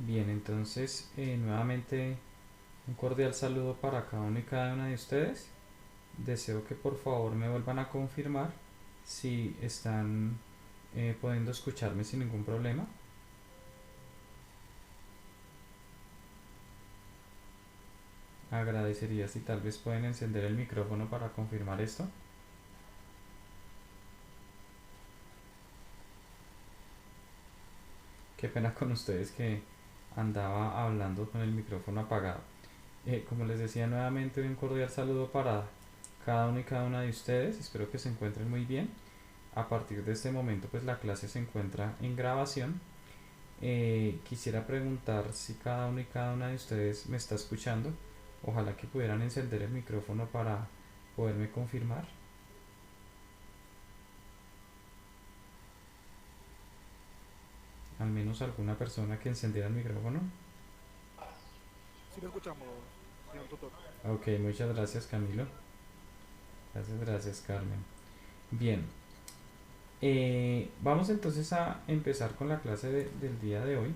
Bien, entonces nuevamente un cordial saludo para cada uno y cada una de ustedes. Deseo que por favor me vuelvan a confirmar si están pudiendo escucharme sin ningún problema. Agradecería si tal vez pueden encender el micrófono para confirmar esto. Qué pena con ustedes que andaba hablando con el micrófono apagado. Como les decía nuevamente, un cordial saludo para cada uno y cada una de ustedes. Espero que se encuentren muy bien. A partir de este momento, pues la clase se encuentra en grabación. Quisiera preguntar si cada uno y cada una de ustedes me está escuchando. Ojalá que pudieran encender el micrófono para poderme confirmar. Al menos alguna persona que encendiera el micrófono. Sí lo escuchamos, señor tutor. Ok, muchas gracias Camilo. Gracias, gracias Carmen. Bien, vamos entonces a empezar con la clase del día de hoy.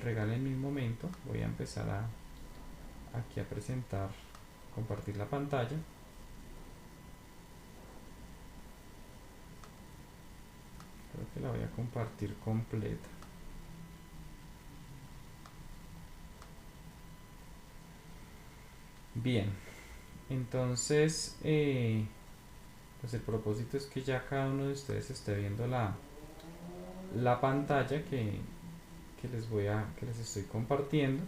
Regálenme un momento, voy a empezar aquí a presentar, compartir la pantalla. Creo que la voy a compartir completa. Bien, entonces, pues el propósito es que ya cada uno de ustedes esté viendo la pantalla que les estoy compartiendo.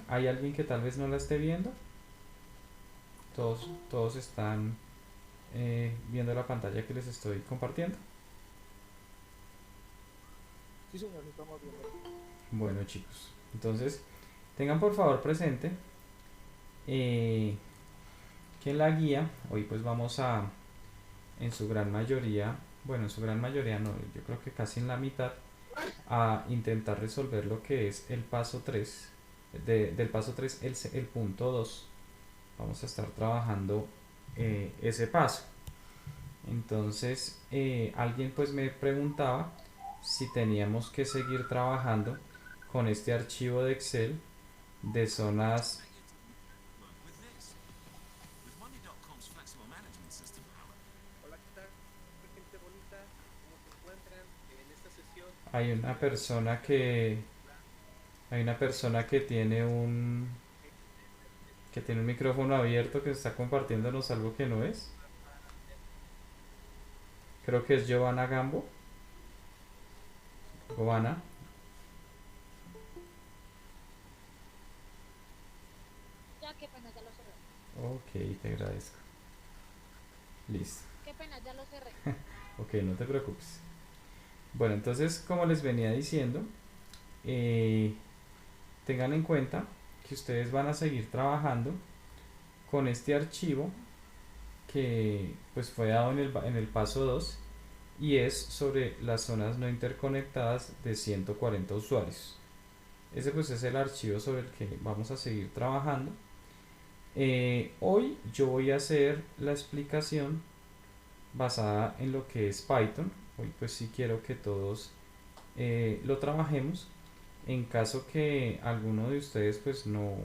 ¿Hay alguien que tal vez no la esté viendo? Todos están viendo la pantalla que les estoy compartiendo. Sí, señor, lo estamos viendo. Bueno, chicos, entonces tengan por favor presente eh, que en la guía hoy pues vamos a, en su gran mayoría, bueno, en su gran mayoría no, yo creo que casi en la mitad, a intentar resolver lo que es el paso 3 del paso 3 el punto 2. Vamos a estar trabajando ese paso. Entonces, alguien pues me preguntaba si teníamos que seguir trabajando con este archivo de Excel de zonas. Hola, ¿qué tal, gente bonita? ¿Cómo se encuentran en esta sesión? Hay Pues una tenemos el persona gusto de que hablar hay una persona que tiene un micrófono abierto que está compartiéndonos algo que no es. Creo que es Giovanna Gambo. Giovanna. Ya, qué pena, ya lo cerré. Ok, te agradezco. Listo. Qué pena, ya lo cerré. Ok, no te preocupes. Bueno, entonces, como les venía diciendo, eh, tengan en cuenta que ustedes van a seguir trabajando con este archivo que pues fue dado en el paso 2 y es sobre las zonas no interconectadas de 140 usuarios. Ese pues es el archivo sobre el que vamos a seguir trabajando. Hoy yo voy a hacer la explicación basada en lo que es Python. Hoy pues sí quiero que todos lo trabajemos. En caso que alguno de ustedes pues no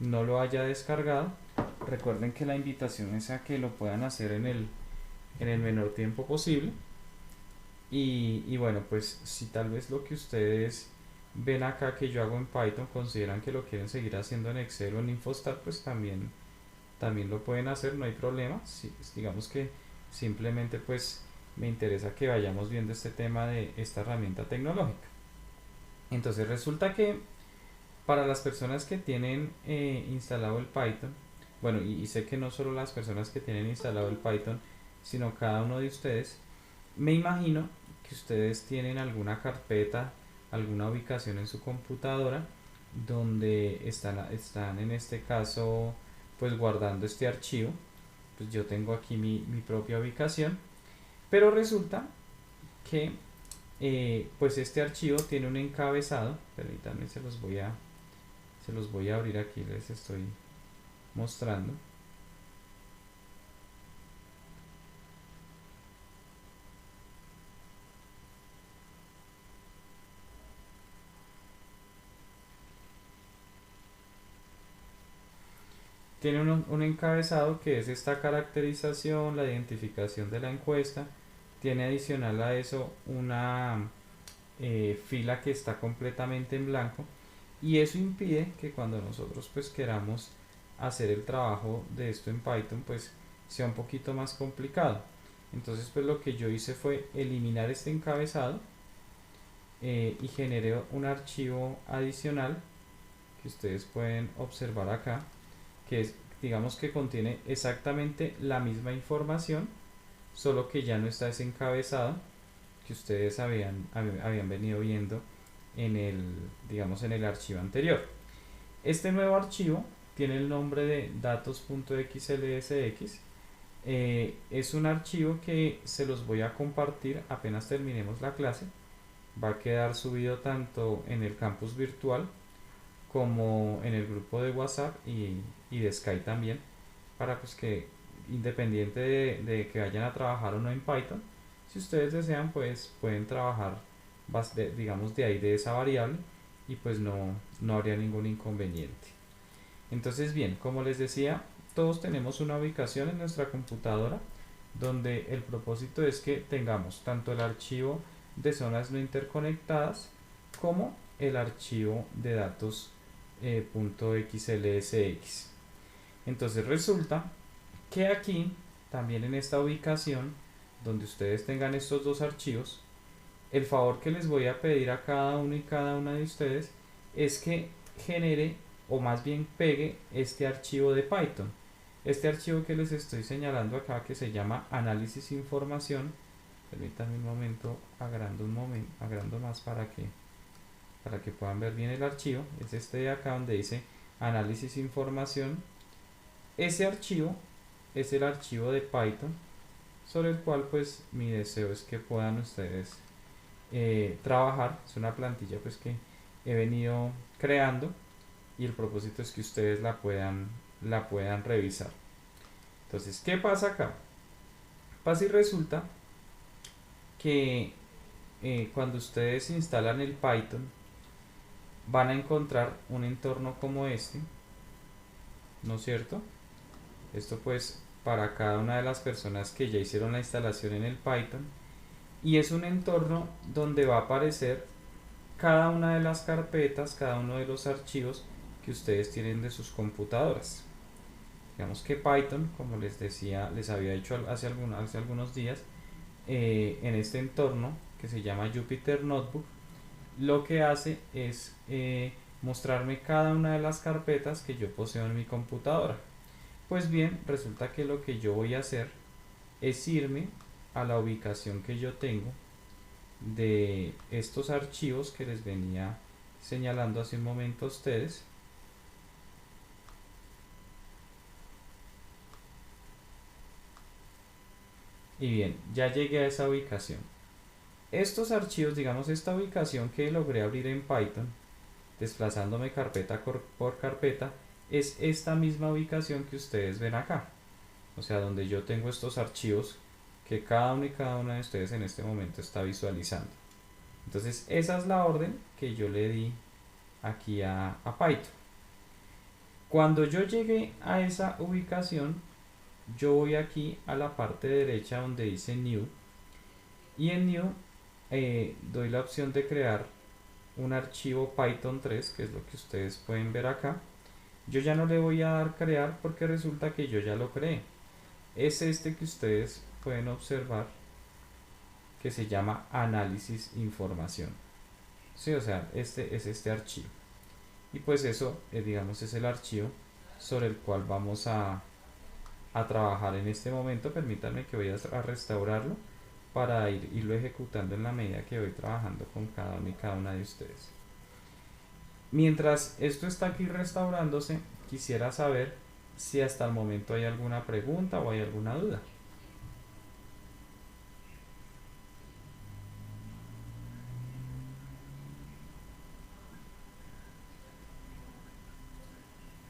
lo haya descargado, recuerden que la invitación es a que lo puedan hacer en el menor tiempo posible. Y bueno, pues si tal vez lo que ustedes ven acá que yo hago en Python consideran que lo quieren seguir haciendo en Excel o en Infostat, pues también lo pueden hacer, no hay problema. Si, digamos que simplemente pues me interesa que vayamos viendo este tema de esta herramienta tecnológica. Entonces resulta que para las personas que tienen instalado el Python, bueno, y sé que no solo las personas que tienen instalado el Python, sino cada uno de ustedes, me imagino que ustedes tienen alguna carpeta, alguna ubicación en su computadora donde están en este caso pues guardando este archivo. Pues yo tengo aquí mi propia ubicación, pero resulta que pues este archivo tiene un encabezado. Permítanme, se los voy a abrir aquí, les estoy mostrando. tiene un encabezado que es esta caracterización, la identificación de la encuesta. Tiene adicional a eso una fila que está completamente en blanco, y eso impide que cuando nosotros pues queramos hacer el trabajo de esto en Python pues sea un poquito más complicado. Entonces pues lo que yo hice fue eliminar este encabezado y generé un archivo adicional que ustedes pueden observar acá, que es, digamos, que contiene exactamente la misma información, solo que ya no está ese encabezado que ustedes habían venido viendo en el, digamos, en el archivo anterior. Este nuevo archivo tiene el nombre de datos.xlsx. Es un archivo que se los voy a compartir apenas terminemos la clase. Va a quedar subido tanto en el campus virtual como en el grupo de WhatsApp y de Skype también, para pues que independiente de que vayan a trabajar o no en Python, si ustedes desean pues pueden trabajar digamos de ahí de esa variable y pues no habría ningún inconveniente. Entonces bien, como les decía, todos tenemos una ubicación en nuestra computadora donde el propósito es que tengamos tanto el archivo de zonas no interconectadas como el archivo de datos .xlsx. Entonces resulta que aquí, también en esta ubicación donde ustedes tengan estos dos archivos, el favor que les voy a pedir a cada uno y cada una de ustedes es que genere, o más bien pegue, este archivo de Python. Este archivo que les estoy señalando acá, que se llama análisis información. Permítanme un momento, agrando más para que puedan ver bien el archivo. Es este de acá donde dice análisis información. Ese archivo es el archivo de Python sobre el cual pues mi deseo es que puedan ustedes trabajar. Es una plantilla pues que he venido creando y el propósito es que ustedes la puedan revisar. Entonces, ¿qué pasa acá? Pasa y resulta que cuando ustedes instalan el Python van a encontrar un entorno como este, ¿no es cierto? Esto pues para cada una de las personas que ya hicieron la instalación en el Python, y es un entorno donde va a aparecer cada una de las carpetas, cada uno de los archivos que ustedes tienen de sus computadoras. Digamos que Python, como les decía, les había dicho hace algunos días, en este entorno que se llama Jupyter Notebook, lo que hace es mostrarme cada una de las carpetas que yo poseo en mi computadora. Pues bien, resulta que lo que yo voy a hacer es irme a la ubicación que yo tengo de estos archivos que les venía señalando hace un momento a ustedes. Y bien, ya llegué a esa ubicación. Estos archivos, digamos esta ubicación que logré abrir en Python, desplazándome carpeta por carpeta, es esta misma ubicación que ustedes ven acá. O sea, donde yo tengo estos archivos que cada uno y cada una de ustedes en este momento está visualizando. Entonces esa es la orden que yo le di aquí a Python. Cuando yo llegué a esa ubicación, yo voy aquí a la parte derecha donde dice New, y en New doy la opción de crear un archivo Python 3, que es lo que ustedes pueden ver acá. Yo ya no le voy a dar crear porque resulta que yo ya lo creé. Es este que ustedes pueden observar, que se llama análisis información. Sí, o sea, este es este archivo. Y pues eso, digamos, es el archivo sobre el cual vamos a trabajar en este momento. Permítanme que voy a restaurarlo para irlo ejecutando en la medida que voy trabajando con cada uno y cada una de ustedes. Mientras esto está aquí restaurándose, quisiera saber si hasta el momento hay alguna pregunta o hay alguna duda.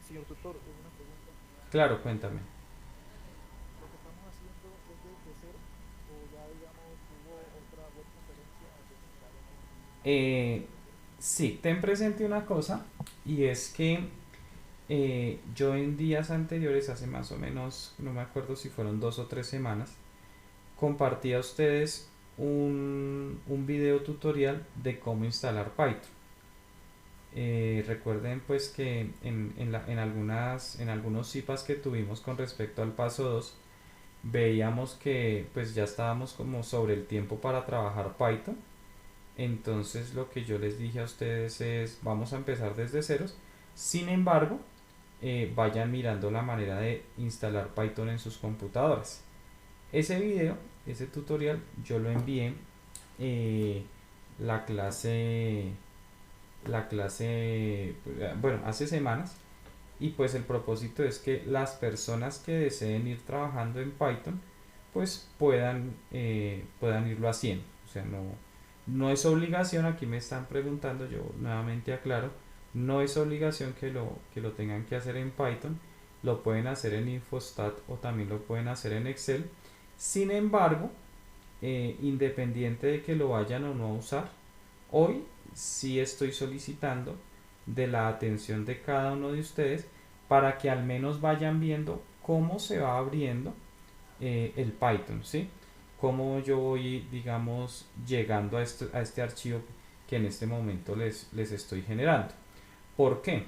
Señor tutor, una pregunta. Claro, cuéntame. ¿Lo que estamos haciendo es desde cero o ya, digamos, hubo otra web conferencia donde se crearon Sí, ten presente una cosa, y es que yo en días anteriores, hace más o menos, no me acuerdo si fueron 2 o 3 semanas, compartí a ustedes un video tutorial de cómo instalar Python. Recuerden pues que en algunos CIPAs que tuvimos con respecto al paso 2 veíamos que pues ya estábamos como sobre el tiempo para trabajar Python. Entonces lo que yo les dije a ustedes es vamos a empezar desde ceros. Sin embargo, vayan mirando la manera de instalar Python en sus computadoras. Ese video, ese tutorial, yo lo envié eh, la clase, bueno, hace semanas. Y pues el propósito es que las personas que deseen ir trabajando en Python pues puedan irlo haciendo. O sea, no es obligación, aquí me están preguntando, yo nuevamente aclaro, no es obligación que lo tengan que hacer en Python, lo pueden hacer en Infostat o también lo pueden hacer en Excel. Sin embargo, independiente de que lo vayan o no a usar, hoy sí estoy solicitando de la atención de cada uno de ustedes para que al menos vayan viendo cómo se va abriendo el Python, ¿sí? Cómo yo voy, digamos, llegando a este archivo que en este momento les estoy generando. ¿Por qué?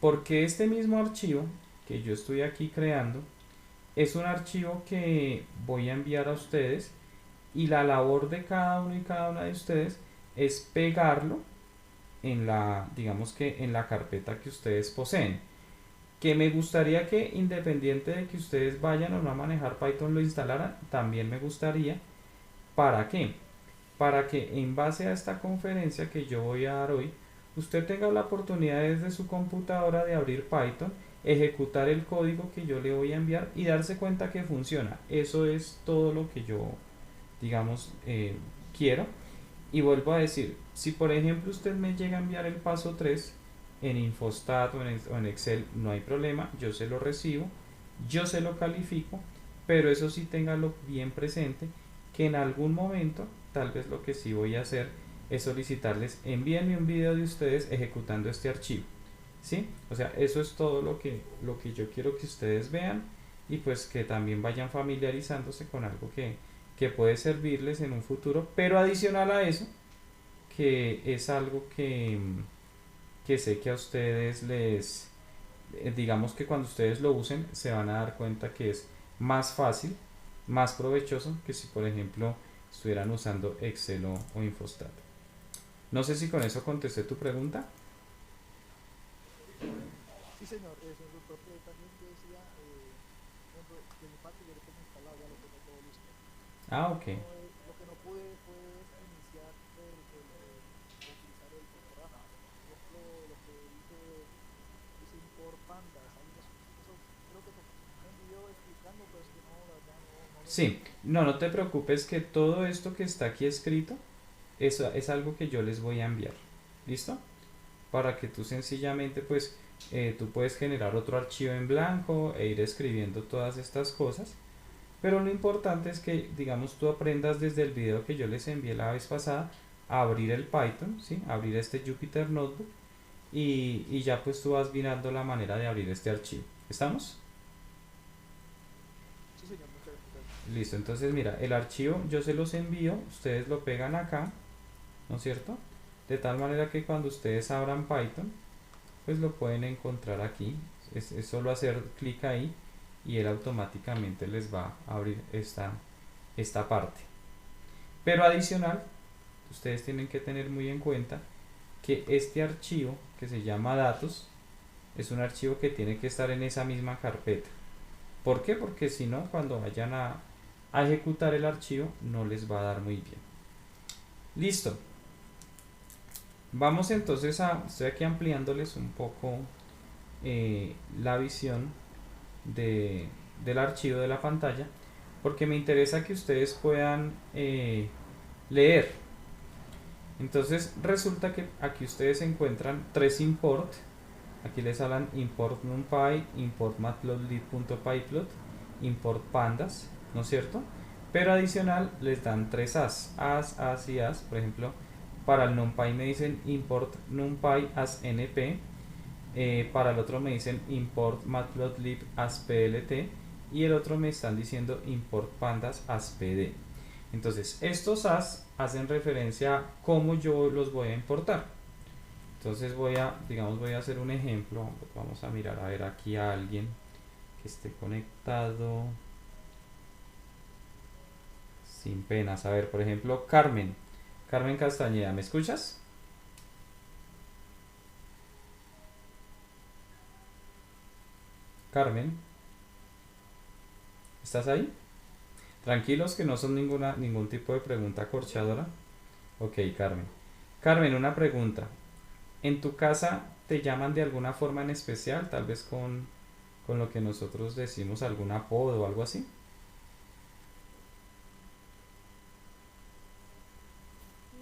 Porque este mismo archivo que yo estoy aquí creando es un archivo que voy a enviar a ustedes y la labor de cada uno y cada una de ustedes es pegarlo en digamos que en la carpeta que ustedes poseen. Que me gustaría que independiente de que ustedes vayan o no a manejar Python lo instalaran, también me gustaría. ¿Para qué? Para que en base a esta conferencia que yo voy a dar hoy, usted tenga la oportunidad desde su computadora de abrir Python, ejecutar el código que yo le voy a enviar y darse cuenta que funciona. Eso es todo lo que yo, digamos, quiero. Y vuelvo a decir, si por ejemplo usted me llega a enviar el paso 3 en Infostat o en Excel, no hay problema, yo se lo recibo, yo se lo califico, pero eso sí téngalo bien presente, que en algún momento, tal vez lo que sí voy a hacer es solicitarles, envíenme un video de ustedes ejecutando este archivo, ¿sí? O sea, eso es todo lo que yo quiero que ustedes vean y pues que también vayan familiarizándose con algo que puede servirles en un futuro, pero adicional a eso, que es algo que sé que a ustedes digamos que cuando ustedes lo usen se van a dar cuenta que es más fácil, más provechoso que si por ejemplo estuvieran usando Excel o Infostat. No sé si con eso contesté tu pregunta. Sí, señor, señor doctor, también yo decía, por ejemplo, de mi parte yo lo tengo instalado, ya lo tengo todo listo. Ah, ok. Lo que no pude fue iniciar o utilizar el programa. Por ejemplo, lo que dice import pandas, ahí eso creo que me envió explicando, pero es que no, la verdad no lo Sí, entiendo. no te preocupes que todo esto que está aquí escrito es algo que yo les voy a enviar. ¿Listo? Para que tú sencillamente pues tú puedes generar otro archivo en blanco e ir escribiendo todas estas cosas, pero lo importante es que digamos tú aprendas desde el video que yo les envié la vez pasada a abrir el Python, ¿sí? Abrir este Jupyter Notebook y ya pues tú vas mirando la manera de abrir este archivo. ¿Estamos? Sí, señor, muchas gracias. Listo, entonces mira, el archivo yo se los envío, ustedes lo pegan acá, ¿no es cierto? De tal manera que cuando ustedes abran Python pues lo pueden encontrar aquí, es solo hacer clic ahí y él automáticamente les va a abrir esta parte. Pero adicional, ustedes tienen que tener muy en cuenta que este archivo que se llama datos es un archivo que tiene que estar en esa misma carpeta. ¿Por qué? Porque si no, cuando vayan a ejecutar el archivo no les va a dar muy bien. Listo. Vamos entonces estoy aquí ampliándoles un poco la visión del archivo de la pantalla porque me interesa que ustedes puedan leer. Entonces resulta que aquí ustedes encuentran 3 import. Aquí les hablan import numpy, import matplotlib.pyplot, import pandas, ¿no es cierto? Pero adicional les dan 3 as y as. Por ejemplo, para el numpy me dicen import numpy as np, para el otro me dicen import matplotlib as plt y el otro me están diciendo import pandas as pd. Entonces estos as hacen referencia a cómo yo los voy a importar. Entonces voy a hacer un ejemplo. Vamos a mirar a ver aquí a alguien que esté conectado sin penas. A ver, por ejemplo, Carmen Castañeda, ¿me escuchas? Carmen, ¿estás ahí? Tranquilos que no son ningún tipo de pregunta corchadora. Ok, Carmen. Carmen, una pregunta. ¿En tu casa te llaman de alguna forma en especial? Tal vez con lo que nosotros decimos algún apodo o algo así.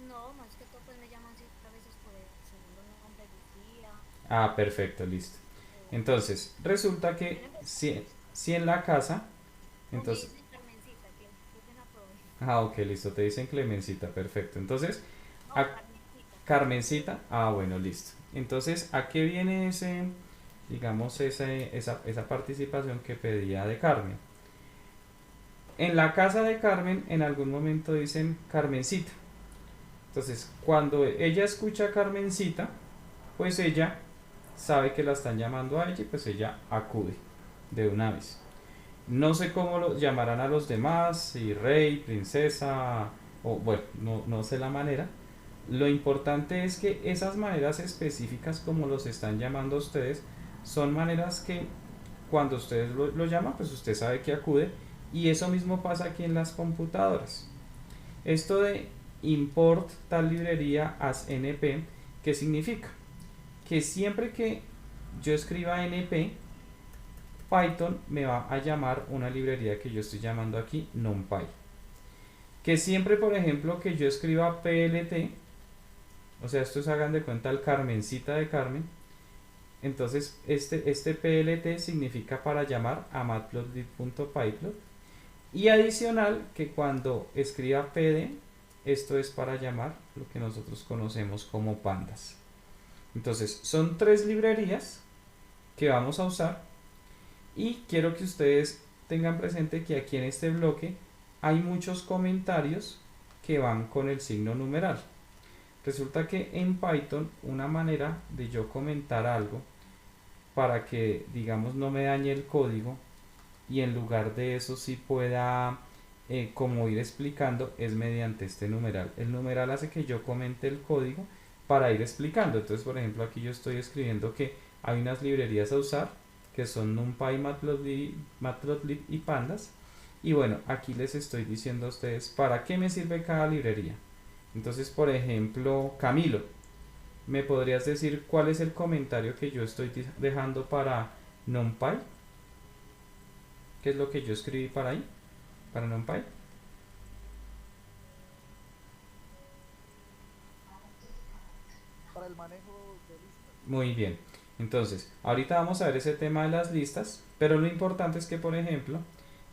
No, más que todo pues me llaman así a veces por el segundo nombre, Lucía. Ah, perfecto, listo. Entonces, resulta que si en la casa, O me entonces, dicen Carmencita, que busquen a proveer. ok, listo, te dicen Clemencita, perfecto. Entonces, No, a Carmencita. Carmencita, bueno, listo. Entonces, ¿a qué viene digamos, esa participación que pedía de Carmen? En la casa de Carmen, en algún momento dicen Carmencita. Entonces, cuando ella escucha Carmencita, pues ella sabe que la están llamando a ella y pues ella acude de una vez. No sé cómo lo llamarán a los demás, si rey, princesa, o bueno, no sé la manera. Lo importante es que esas maneras específicas como los están llamando a ustedes son maneras que cuando ustedes lo llaman, pues usted sabe que acude y eso mismo pasa aquí en las computadoras. Esto de import tal librería as np, ¿qué significa? Que siempre que yo escriba np, Python me va a llamar una librería que yo estoy llamando aquí NumPy. Que siempre, por ejemplo, que yo escriba plt, o sea, estos hagan de cuenta el Carmencita de Carmen, entonces este plt significa para llamar a matplotlib.pyplot y adicional que cuando escriba pd, esto es para llamar lo que nosotros conocemos como pandas. Entonces son tres librerías que vamos a usar y quiero que ustedes tengan presente que aquí en este bloque hay muchos comentarios que van con el signo numeral. Resulta que en Python una manera de yo comentar algo para que digamos no me dañe el código y en lugar de eso sí pueda como ir explicando es mediante este numeral. El numeral hace que yo comente el código para ir explicando. Entonces, por ejemplo, aquí yo estoy escribiendo que hay unas librerías a usar que son NumPy, Matplotlib y Pandas. Y bueno, aquí les estoy diciendo a ustedes para qué me sirve cada librería. Entonces, por ejemplo, Camilo, ¿me podrías decir cuál es el comentario que yo estoy dejando para NumPy? ¿Qué es lo que yo escribí para ahí? Para NumPy. Para el manejo de listas. Muy bien. Entonces, ahorita vamos a ver ese tema de las listas, pero lo importante es que, por ejemplo,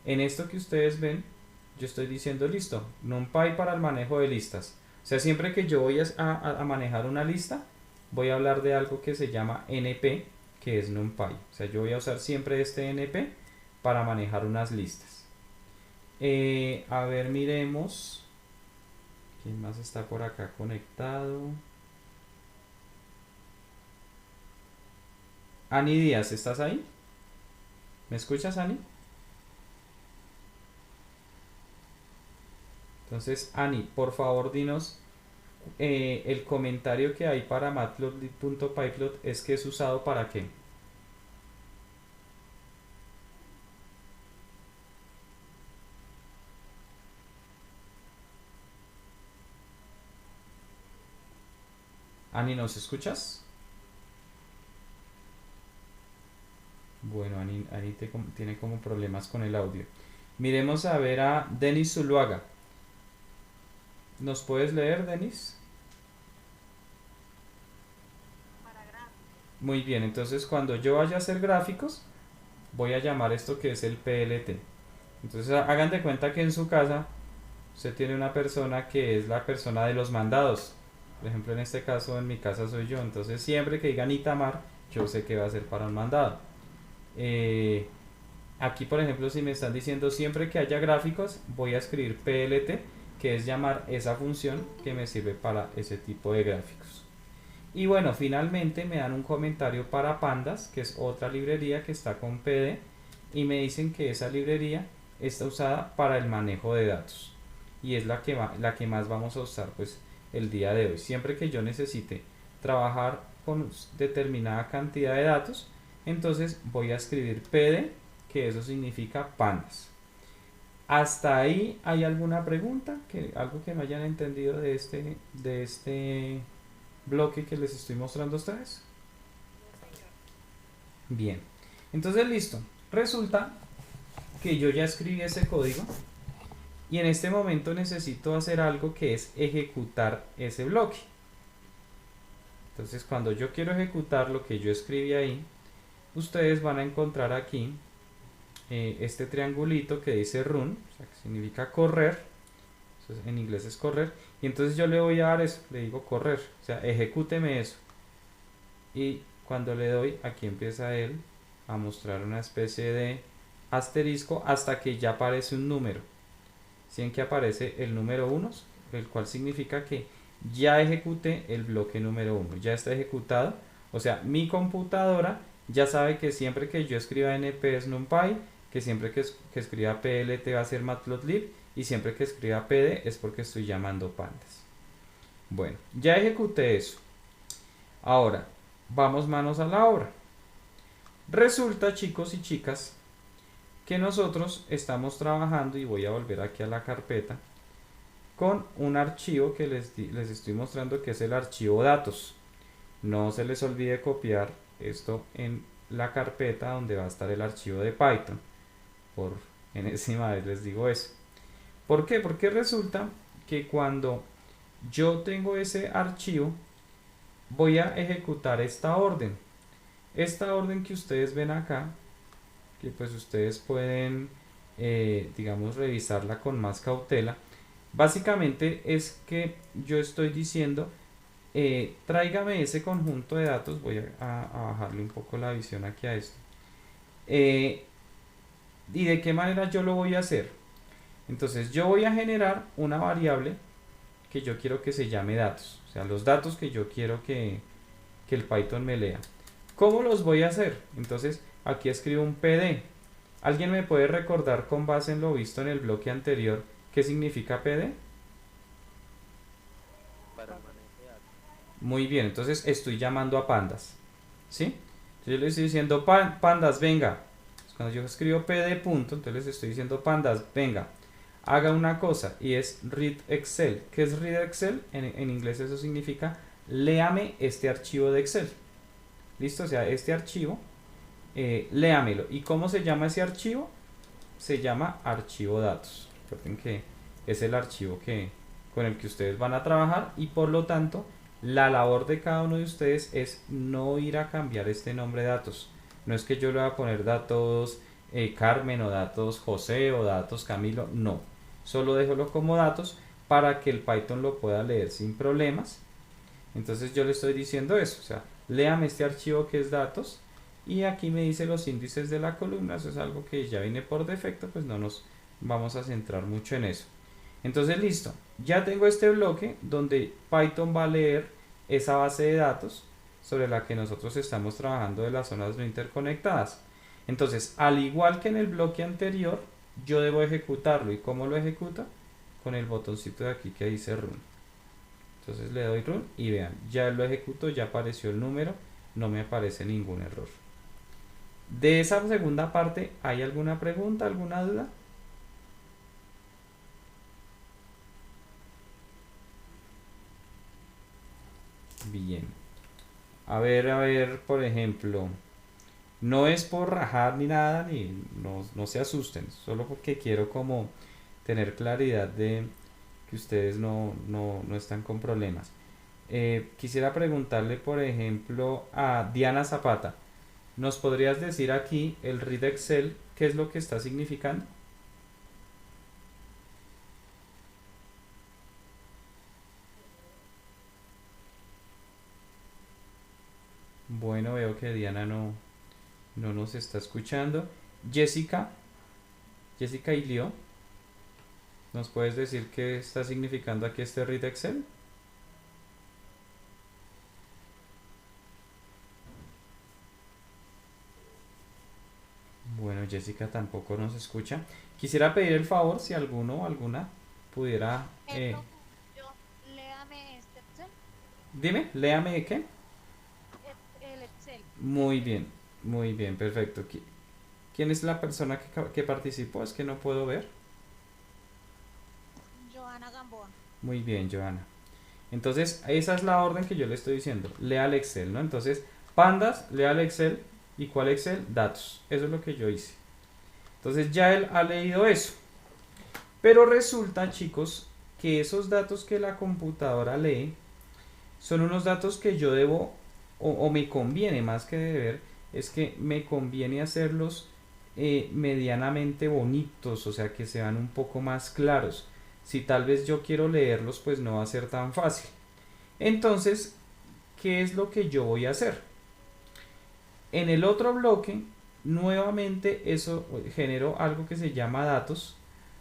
en esto que ustedes ven, yo estoy diciendo listo, NumPy para el manejo de listas. O sea, siempre que yo voy a manejar una lista, voy a hablar de algo que se llama NP, que es NumPy. O sea, yo voy a usar siempre este NP para manejar unas listas. A ver, miremos. ¿Quién más está por acá conectado? Ani Díaz, ¿estás ahí? ¿Me escuchas, Ani? Entonces, Ani, por favor, dinos el comentario que hay para matplotlib.pyplot es que es usado para qué. Ani, ¿nos escuchas? Bueno, Ani tiene como problemas con el audio. Miremos a ver a Denis Zuluaga. ¿Nos puedes leer, Denis? Para gráficos. Muy bien, entonces cuando yo vaya a hacer gráficos, voy a llamar esto que es el PLT. Entonces hagan de cuenta que en su casa usted tiene una persona que es la persona de los mandados. Por ejemplo, en este caso, en mi casa soy yo. Entonces siempre que digan Itamar, yo sé que va a ser para un mandado. Eh, Aquí, por ejemplo, si me están diciendo siempre que haya gráficos, voy a escribir PLT, que es llamar esa función que me sirve para ese tipo de gráficos. Y bueno, finalmente me dan un comentario para Pandas, que es otra librería que está con PD, y me dicen que esa librería está usada para el manejo de datos. Y es la que más vamos a usar pues el día de hoy. Siempre que yo necesite trabajar con determinada cantidad de datos, entonces voy a escribir PD, que eso significa Pandas. ¿Hasta ahí hay alguna pregunta? ¿Algo que no hayan entendido de este bloque que les estoy mostrando a ustedes? No, señor. Bien, entonces listo. Resulta que yo ya escribí ese código y en este momento necesito hacer algo que es ejecutar ese bloque. Entonces cuando yo quiero ejecutar lo que yo escribí ahí, ustedes van a encontrar aquí este triangulito que dice run, o sea, que significa correr. Entonces, en inglés es correr. Y entonces yo le voy a dar eso, le digo correr, o sea, ejecúteme eso. Y cuando le doy, aquí empieza él a mostrar una especie de asterisco hasta que ya aparece un número. Si ven que aparece el número 1, el cual significa que ya ejecuté el bloque número 1, ya está ejecutado. O sea, mi computadora ya sabe que siempre que yo escriba np es numpy, que siempre que escriba plt va a ser matplotlib y siempre que escriba pd es porque estoy llamando pandas. Bueno, ya ejecuté eso. Ahora, vamos manos a la obra. Resulta, chicos y chicas, que nosotros estamos trabajando, y voy a volver aquí a la carpeta, con un archivo que les estoy mostrando, que es el archivo datos. No se les olvide copiar esto en la carpeta donde va a estar el archivo de Python. Por enésima vez les digo eso. ¿Por qué? Porque resulta que cuando yo tengo ese archivo, voy a ejecutar esta orden. Esta orden que ustedes ven acá, que pues ustedes pueden, digamos, revisarla con más cautela. Básicamente es que yo estoy diciendo, tráigame ese conjunto de datos. Voy a bajarle un poco la visión aquí a esto. ¿Y de qué manera yo lo voy a hacer? Entonces yo voy a generar una variable que yo quiero que se llame datos. O sea, los datos que yo quiero que el Python me lea. ¿Cómo los voy a hacer? Entonces aquí escribo un PD. ¿Alguien me puede recordar con base en lo visto en el bloque anterior qué significa PD? Para el manejo de datos. Muy bien, entonces estoy llamando a pandas. ¿Sí? Entonces yo le estoy diciendo pandas, venga. Cuando yo escribo PD punto, entonces les estoy diciendo pandas, venga, haga una cosa, y es read Excel. ¿Qué es read Excel? En inglés eso significa léame este archivo de Excel. ¿Listo? O sea, este archivo, léamelo. ¿Y cómo se llama ese archivo? Se llama archivo datos. Recuerden que es el archivo con el que ustedes van a trabajar, y por lo tanto la labor de cada uno de ustedes es no ir a cambiar este nombre de datos. No es que yo le voy a poner datos Carmen o datos José o datos Camilo, no. Solo déjalo como datos para que el Python lo pueda leer sin problemas. Entonces yo le estoy diciendo eso, o sea, léame este archivo que es datos, y aquí me dice los índices de la columna. Eso es algo que ya viene por defecto, pues no nos vamos a centrar mucho en eso. Entonces listo, ya tengo este bloque donde Python va a leer esa base de datos sobre la que nosotros estamos trabajando de las zonas no interconectadas. Entonces, al igual que en el bloque anterior, yo debo ejecutarlo. ¿Y cómo lo ejecuto? Con el botoncito de aquí que dice run. Entonces le doy run y vean, ya lo ejecuto, ya apareció el número, no me aparece ningún error. De esa segunda parte, ¿hay alguna pregunta, alguna duda? Bien. A ver, por ejemplo, no es por rajar ni nada, ni no se asusten, solo porque quiero como tener claridad de que ustedes no están con problemas. Quisiera preguntarle, por ejemplo, a Diana Zapata. ¿Nos podrías decir aquí el read Excel qué es lo que está significando? Bueno, veo que Diana no nos está escuchando. Jessica, Jessica Ilio, ¿nos puedes decir qué está significando aquí este read Excel? Bueno, Jessica tampoco nos escucha. Quisiera pedir el favor si alguno o alguna pudiera... Profe, yo, léame este Excel, dime, léame qué. el Excel, Muy bien, perfecto. ¿Quién es la persona que participó? Es que no puedo ver. Joana Gamboa. Muy bien, Joana. Entonces, esa es la orden que yo le estoy diciendo. Lea el Excel, ¿no? Entonces, pandas, lea el Excel. ¿Y cuál Excel? Datos. Eso es lo que yo hice. Entonces, ya él ha leído eso. Pero resulta, chicos, que esos datos que la computadora lee son unos datos que yo debo, o me conviene más que deber, es que me conviene hacerlos medianamente bonitos, o sea, que sean un poco más claros. Si tal vez yo quiero leerlos, pues no va a ser tan fácil. Entonces, ¿qué es lo que yo voy a hacer? En el otro bloque, nuevamente eso genero algo que se llama datos,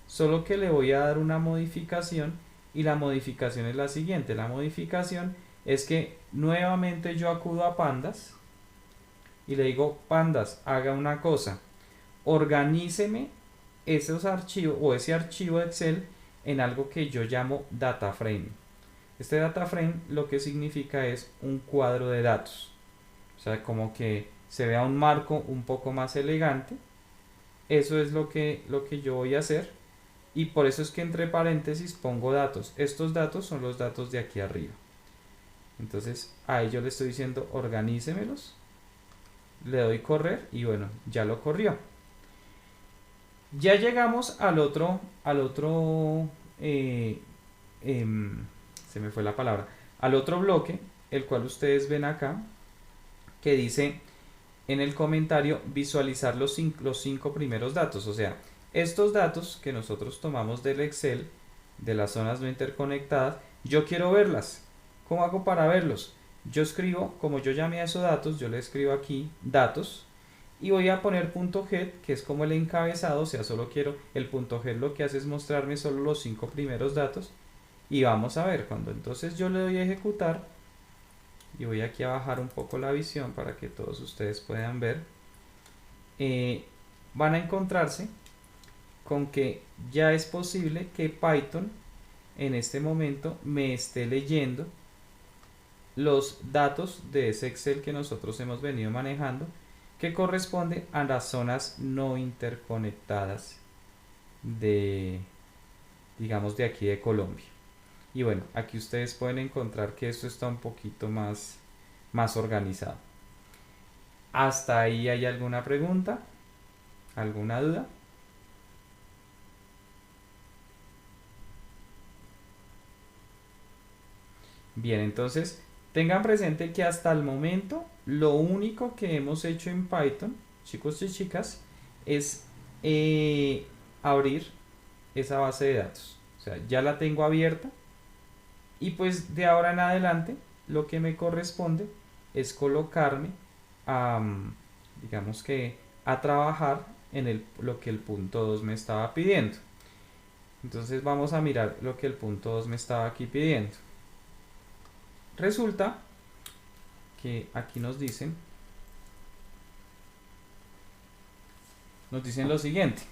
solo que le voy a dar una modificación y la modificación es la siguiente. La modificación es que nuevamente yo acudo a pandas y le digo, pandas, haga una cosa, organíceme esos archivos o ese archivo de Excel en algo que yo llamo data frame. Este data frame lo que significa es un cuadro de datos, o sea, como que se vea un marco un poco más elegante. Eso es lo que yo voy a hacer, y por eso es que entre paréntesis pongo datos. Estos datos son los datos de aquí arriba. Entonces ahí yo le estoy diciendo organícemelos, le doy correr y bueno, ya lo corrió. Ya llegamos al otro eh, se me fue la palabra, al otro bloque, el cual ustedes ven acá, que dice en el comentario visualizar los cinco primeros datos. O sea, estos datos que nosotros tomamos del Excel, de las zonas no interconectadas, yo quiero verlas. ¿Cómo hago para verlos? Yo escribo, como yo llamé a esos datos, yo le escribo aquí datos y voy a poner punto .head, que es como el encabezado. O sea, solo quiero, el punto .head lo que hace es mostrarme solo los 5 primeros datos. Y vamos a ver, cuando entonces yo le doy a ejecutar, y voy aquí a bajar un poco la visión para que todos ustedes puedan ver, van a encontrarse con que ya es posible que Python en este momento me esté leyendo los datos de ese Excel que nosotros hemos venido manejando, que corresponde a las zonas no interconectadas de, digamos, de aquí de Colombia. Y bueno, aquí ustedes pueden encontrar que esto está un poquito más organizado. ¿Hasta ahí hay alguna pregunta? ¿Alguna duda? Bien, entonces tengan presente que hasta el momento lo único que hemos hecho en Python, chicos y chicas, es abrir esa base de datos. O sea, ya la tengo abierta. Y pues de ahora en adelante lo que me corresponde es colocarme a, digamos que a trabajar en lo que el punto 2 me estaba pidiendo. Entonces vamos a mirar lo que el punto 2 me estaba aquí pidiendo. Resulta que aquí nos dicen lo siguiente.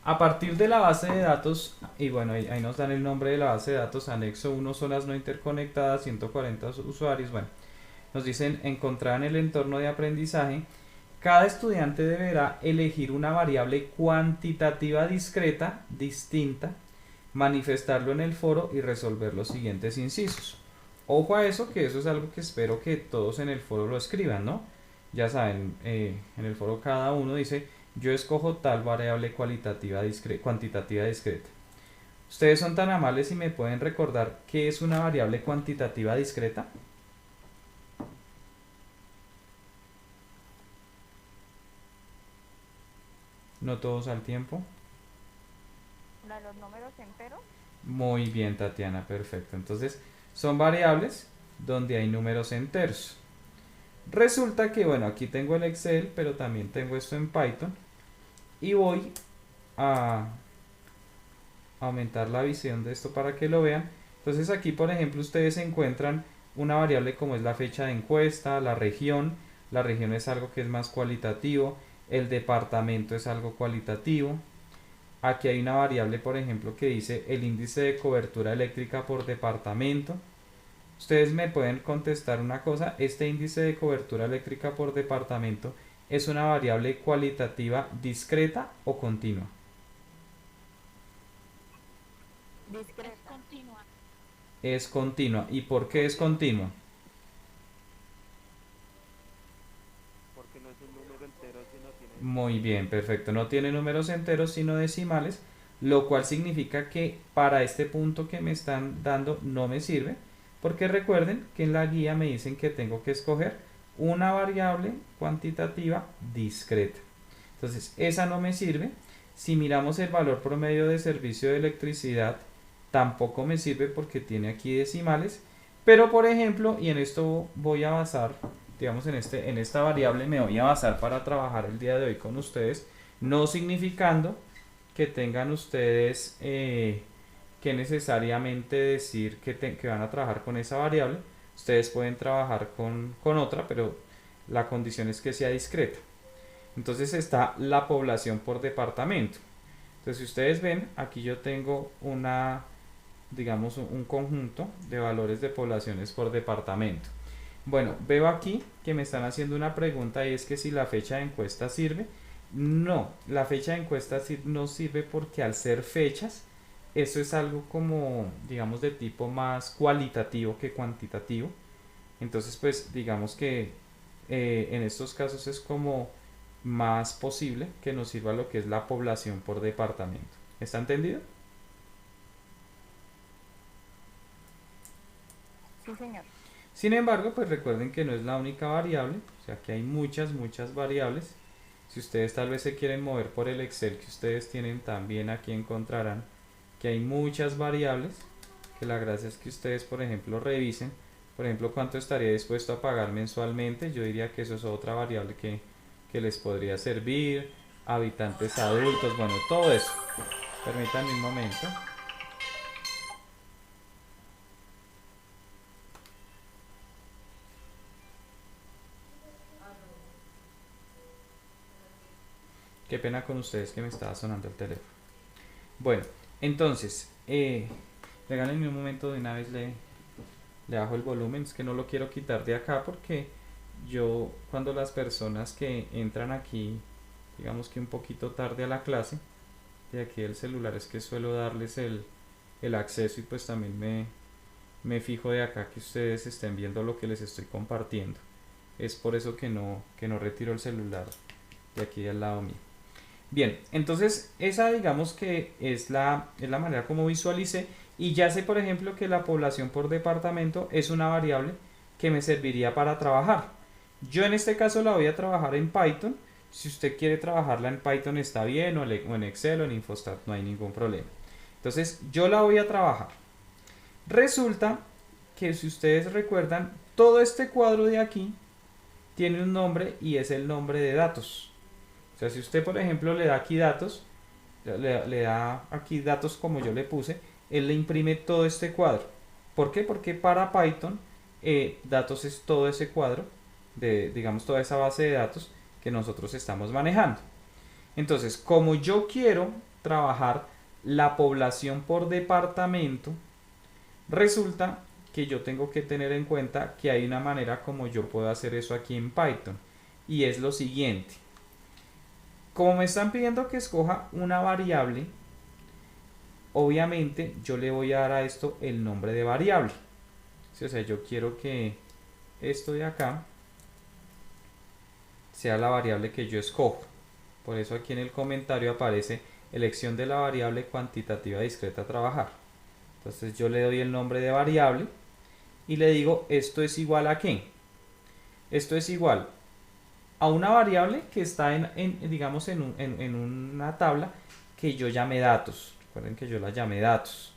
A partir de la base de datos, y bueno, ahí nos dan el nombre de la base de datos, anexo 1, zonas no interconectadas, 140 usuarios. Bueno, nos dicen encontrar en el entorno de aprendizaje, cada estudiante deberá elegir una variable cuantitativa discreta, distinta, manifestarlo en el foro y resolver los siguientes incisos. Ojo a eso, que eso es algo que espero que todos en el foro lo escriban, ¿no? Ya saben, en el foro cada uno dice: yo escojo tal variable cuantitativa discreta. ¿Ustedes son tan amables y me pueden recordar qué es una variable cuantitativa discreta? No todos al tiempo. ¿La de los números enteros? Muy bien, Tatiana, perfecto. Entonces, son variables donde hay números enteros. Resulta que, bueno, aquí tengo el Excel, pero también tengo esto en Python y voy a aumentar la visión de esto para que lo vean. Entonces aquí, por ejemplo, ustedes encuentran una variable como es la fecha de encuesta, la región es algo que es más cualitativo, el departamento es algo cualitativo. Aquí hay una variable, por ejemplo, que dice el índice de cobertura eléctrica por departamento. Ustedes me pueden contestar una cosa, este índice de cobertura eléctrica por departamento es una variable cualitativa discreta o continua. Discreta. Es continua. ¿Y por qué es continua? Porque no es un número entero, sino tiene Muy decimales. bien, perfecto. No tiene números enteros sino decimales, lo cual significa que para este punto que me están dando no me sirve, porque recuerden que en la guía me dicen que tengo que escoger una variable cuantitativa discreta. Entonces, esa no me sirve. Si miramos el valor promedio de servicio de electricidad, tampoco me sirve porque tiene aquí decimales. Pero, por ejemplo, y en esto voy a basar, digamos, en esta variable me voy a basar para trabajar el día de hoy con ustedes, no significando que tengan ustedes que necesariamente decir que van a trabajar con esa variable. Ustedes pueden trabajar con otra, pero la condición es que sea discreta. Entonces está la población por departamento. Entonces si ustedes ven, aquí yo tengo digamos, un conjunto de valores de poblaciones por departamento. Bueno, veo aquí que me están haciendo una pregunta y es que si la fecha de encuesta sirve. No, la fecha de encuesta no sirve porque al ser fechas, eso es algo como, digamos, de tipo más cualitativo que cuantitativo. Entonces, pues, digamos que en estos casos es como más posible que nos sirva lo que es la población por departamento. ¿Está entendido? Sí, señor. Sin embargo, pues recuerden que no es la única variable, o sea que hay muchas variables. Si ustedes tal vez se quieren mover por el Excel que ustedes tienen, también aquí encontrarán que hay muchas variables, que la gracia es que ustedes, por ejemplo, revisen, por ejemplo, cuánto estaría dispuesto a pagar mensualmente. Yo diría que eso es otra variable que les podría servir, habitantes adultos, bueno, todo eso. Permítanme un momento. Qué pena con ustedes que me estaba sonando el teléfono. Bueno, entonces, regálenme un momento, de una vez le bajo el volumen, es que no lo quiero quitar de acá porque yo cuando las personas que entran aquí, digamos que un poquito tarde a la clase, de aquí el celular es que suelo darles el acceso y pues también me fijo de acá que ustedes estén viendo lo que les estoy compartiendo. Es por eso que no retiro el celular de aquí al lado mío. Bien, entonces esa digamos que es la manera como visualicé y ya sé por ejemplo que la población por departamento es una variable que me serviría para trabajar. Yo en este caso la voy a trabajar en Python. Si usted quiere trabajarla en Python está bien, o en Excel o en Infostat, no hay ningún problema. Entonces yo la voy a trabajar. Resulta que si ustedes recuerdan, todo este cuadro de aquí tiene un nombre y es el nombre de datos. O sea, si usted por ejemplo le da aquí datos, le da aquí datos como yo le puse, él le imprime todo este cuadro. ¿Por qué? Porque para Python datos es todo ese cuadro, digamos toda esa base de datos que nosotros estamos manejando. Entonces, como yo quiero trabajar la población por departamento, resulta que yo tengo que tener en cuenta que hay una manera como yo puedo hacer eso aquí en Python. Y es lo siguiente. Como me están pidiendo que escoja una variable, obviamente yo le voy a dar a esto el nombre de variable. O sea, yo quiero que esto de acá sea la variable que yo escojo. Por eso aquí en el comentario aparece elección de la variable cuantitativa discreta a trabajar. Entonces yo le doy el nombre de variable y le digo esto es igual a ¿qué? Esto es igual a una variable que está digamos en una tabla que yo llame datos. Recuerden que yo la llamé datos.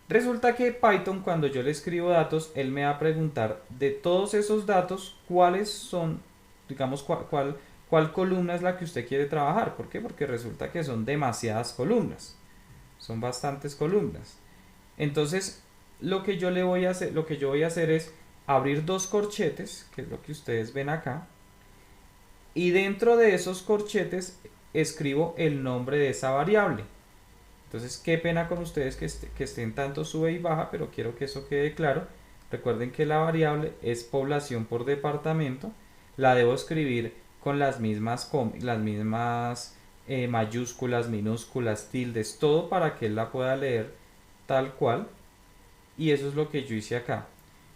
Resulta que Python, cuando yo le escribo datos, él me va a preguntar de todos esos datos, cuáles son, digamos, cuál columna es la que usted quiere trabajar. ¿Por qué? Porque resulta que son demasiadas columnas. Son bastantes columnas. Entonces, lo que yo voy a hacer es abrir dos corchetes, que es lo que ustedes ven acá, y dentro de esos corchetes escribo el nombre de esa variable. Entonces, qué pena con ustedes que estén tanto sube y baja, pero quiero que eso quede claro. Recuerden que la variable es población por departamento. La debo escribir con las mismas mayúsculas, minúsculas, tildes, todo para que él la pueda leer tal cual. Y eso es lo que yo hice acá.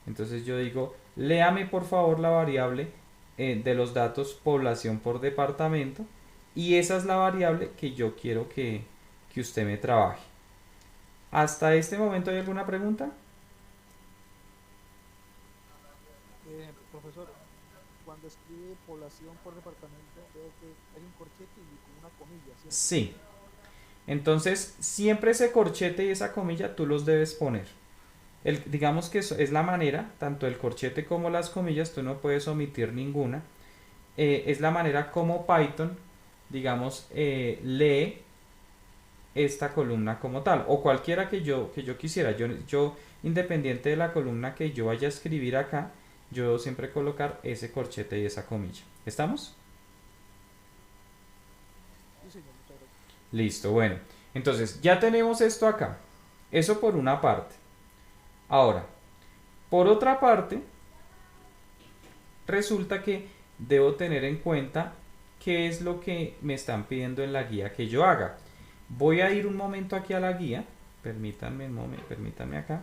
Entonces yo digo, léame por favor la variable de los datos población por departamento. Y esa es la variable que yo quiero que usted me trabaje. ¿Hasta este momento hay alguna pregunta? Profesor, cuando escribe población por departamento, veo que hay un corchete y con una comilla, ¿cierto? Sí. Entonces, siempre ese corchete y esa comilla tú los debes poner. Digamos que es la manera, tanto el corchete como las comillas, tú no puedes omitir ninguna. Es la manera como Python, digamos, lee esta columna como tal, o cualquiera que yo quisiera. Yo, independiente de la columna que yo vaya a escribir acá, yo debo siempre colocar ese corchete y esa comilla. ¿Estamos? Sí, señor, muchas gracias. Listo, bueno. Entonces, ya tenemos esto acá. Eso por una parte. Ahora, por otra parte, resulta que debo tener en cuenta qué es lo que me están pidiendo en la guía que yo haga. Voy a ir un momento aquí a la guía, permítanme acá,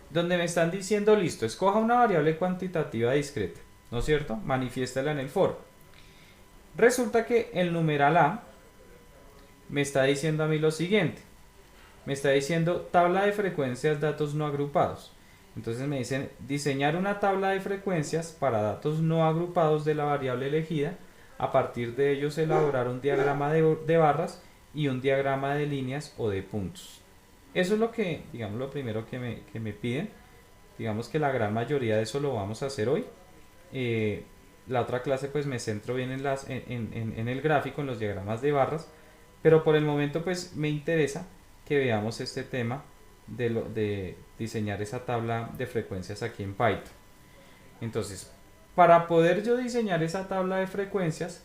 donde me están diciendo, listo, escoja una variable cuantitativa discreta, ¿no es cierto? Manifiéstala en el foro. Resulta que el numeral A me está diciendo a mí lo siguiente, me está diciendo tabla de frecuencias datos no agrupados. Entonces me dicen diseñar una tabla de frecuencias para datos no agrupados de la variable elegida, a partir de ellos elaborar un diagrama de barras y un diagrama de líneas o de puntos. Eso es lo que, digamos, lo primero que me piden. Digamos que la gran mayoría de eso lo vamos a hacer hoy. La otra clase pues me centro bien en el gráfico, en los diagramas de barras, pero por el momento pues me interesa que veamos este tema de diseñar esa tabla de frecuencias aquí en Python. Entonces, para poder yo diseñar esa tabla de frecuencias,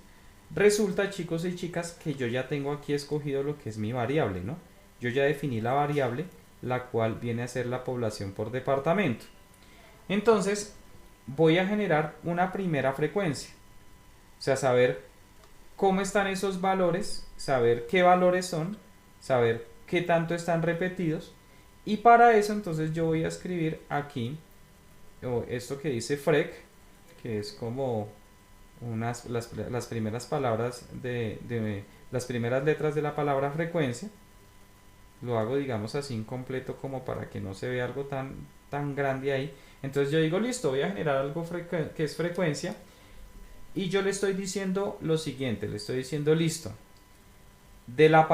resulta, chicos y chicas, que yo ya tengo aquí escogido lo que es mi variable, ¿no? Yo ya definí la variable, la cual viene a ser la población por departamento. Entonces, voy a generar una primera frecuencia. O sea, saber cómo están esos valores, saber qué valores son, saber qué tanto están repetidos. Y para eso, entonces, yo voy a escribir aquí esto que dice frec, que es como las primeras palabras las primeras letras de la palabra frecuencia. Lo hago, digamos, así incompleto, como para que no se vea algo tan grande ahí. Entonces yo digo, listo, voy a generar algo que es frecuencia, y yo le estoy diciendo lo siguiente, le estoy diciendo, listo, de la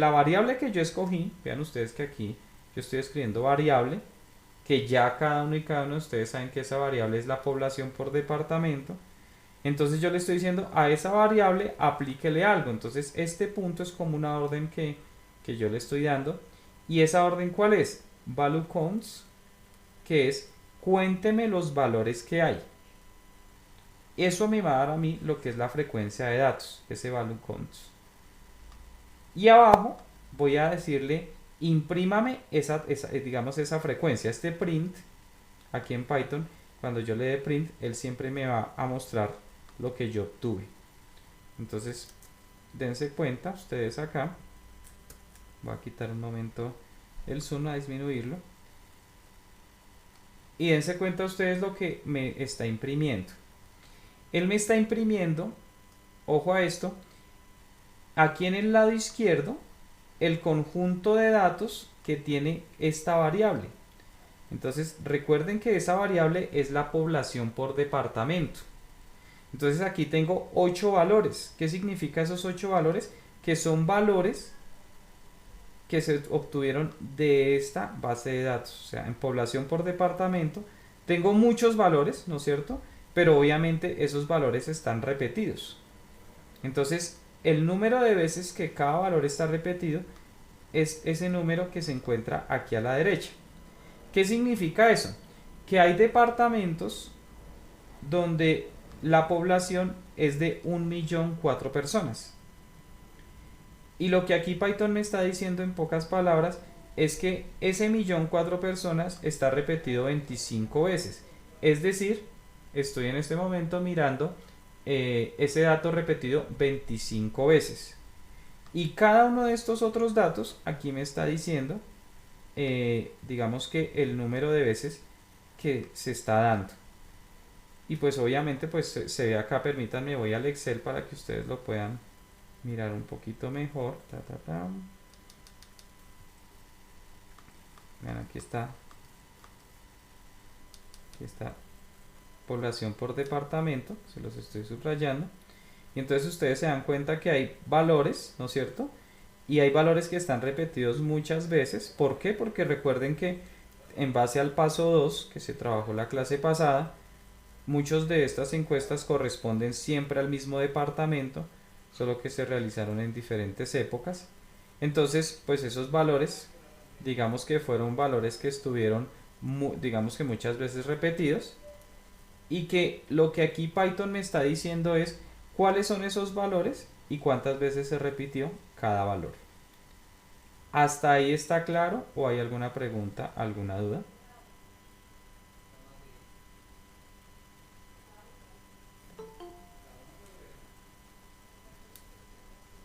variable que yo escogí, vean ustedes que aquí yo estoy escribiendo variable, que ya cada uno de ustedes saben que esa variable es la población por departamento. Entonces yo le estoy diciendo a esa variable aplíquele algo. Entonces este punto es como una orden que yo le estoy dando. ¿Y esa orden cuál es? Value counts, que es cuénteme los valores que hay. Eso me va a dar a mí lo que es la frecuencia de datos, ese value counts. Y abajo voy a decirle imprímame digamos, esa frecuencia. Este print, aquí en Python, cuando yo le dé print, él siempre me va a mostrar lo que yo obtuve. Entonces, dense cuenta ustedes acá. Voy a quitar un momento el zoom, a disminuirlo. Y dense cuenta ustedes lo que me está imprimiendo. Él me está imprimiendo, ojo a esto, aquí en el lado izquierdo, el conjunto de datos que tiene esta variable. Entonces recuerden que esa variable es la población por departamento. Entonces aquí tengo 8 valores. ¿Qué significa esos 8 valores? Que son valores que se obtuvieron de esta base de datos. O sea, en población por departamento tengo muchos valores, ¿no es cierto? Pero obviamente esos valores están repetidos. Entonces, el número de veces que cada valor está repetido es ese número que se encuentra aquí a la derecha. ¿Qué significa eso? Que hay departamentos donde la población es de 1.004.000 personas. Y lo que aquí Python me está diciendo en pocas palabras es que ese 1.004.000 personas está repetido 25 veces. Es decir, estoy en este momento mirando ese dato repetido 25 veces. Y cada uno de estos otros datos aquí me está diciendo, digamos que el número de veces que se está dando. Y pues obviamente pues se ve acá, permítanme, voy al Excel para que ustedes lo puedan mirar un poquito mejor. Vean, aquí está población por departamento, se los estoy subrayando. Y entonces ustedes se dan cuenta que hay valores, ¿no es cierto? Y hay valores que están repetidos muchas veces. ¿Por qué? Porque recuerden que en base al paso 2, que se trabajó la clase pasada, muchos de estas encuestas corresponden siempre al mismo departamento, solo que se realizaron en diferentes épocas. Entonces, pues esos valores, digamos que fueron valores que estuvieron, digamos que muchas veces repetidos, y que lo que aquí Python me está diciendo es cuáles son esos valores y cuántas veces se repitió cada valor. ¿Hasta ahí está claro o hay alguna pregunta, alguna duda?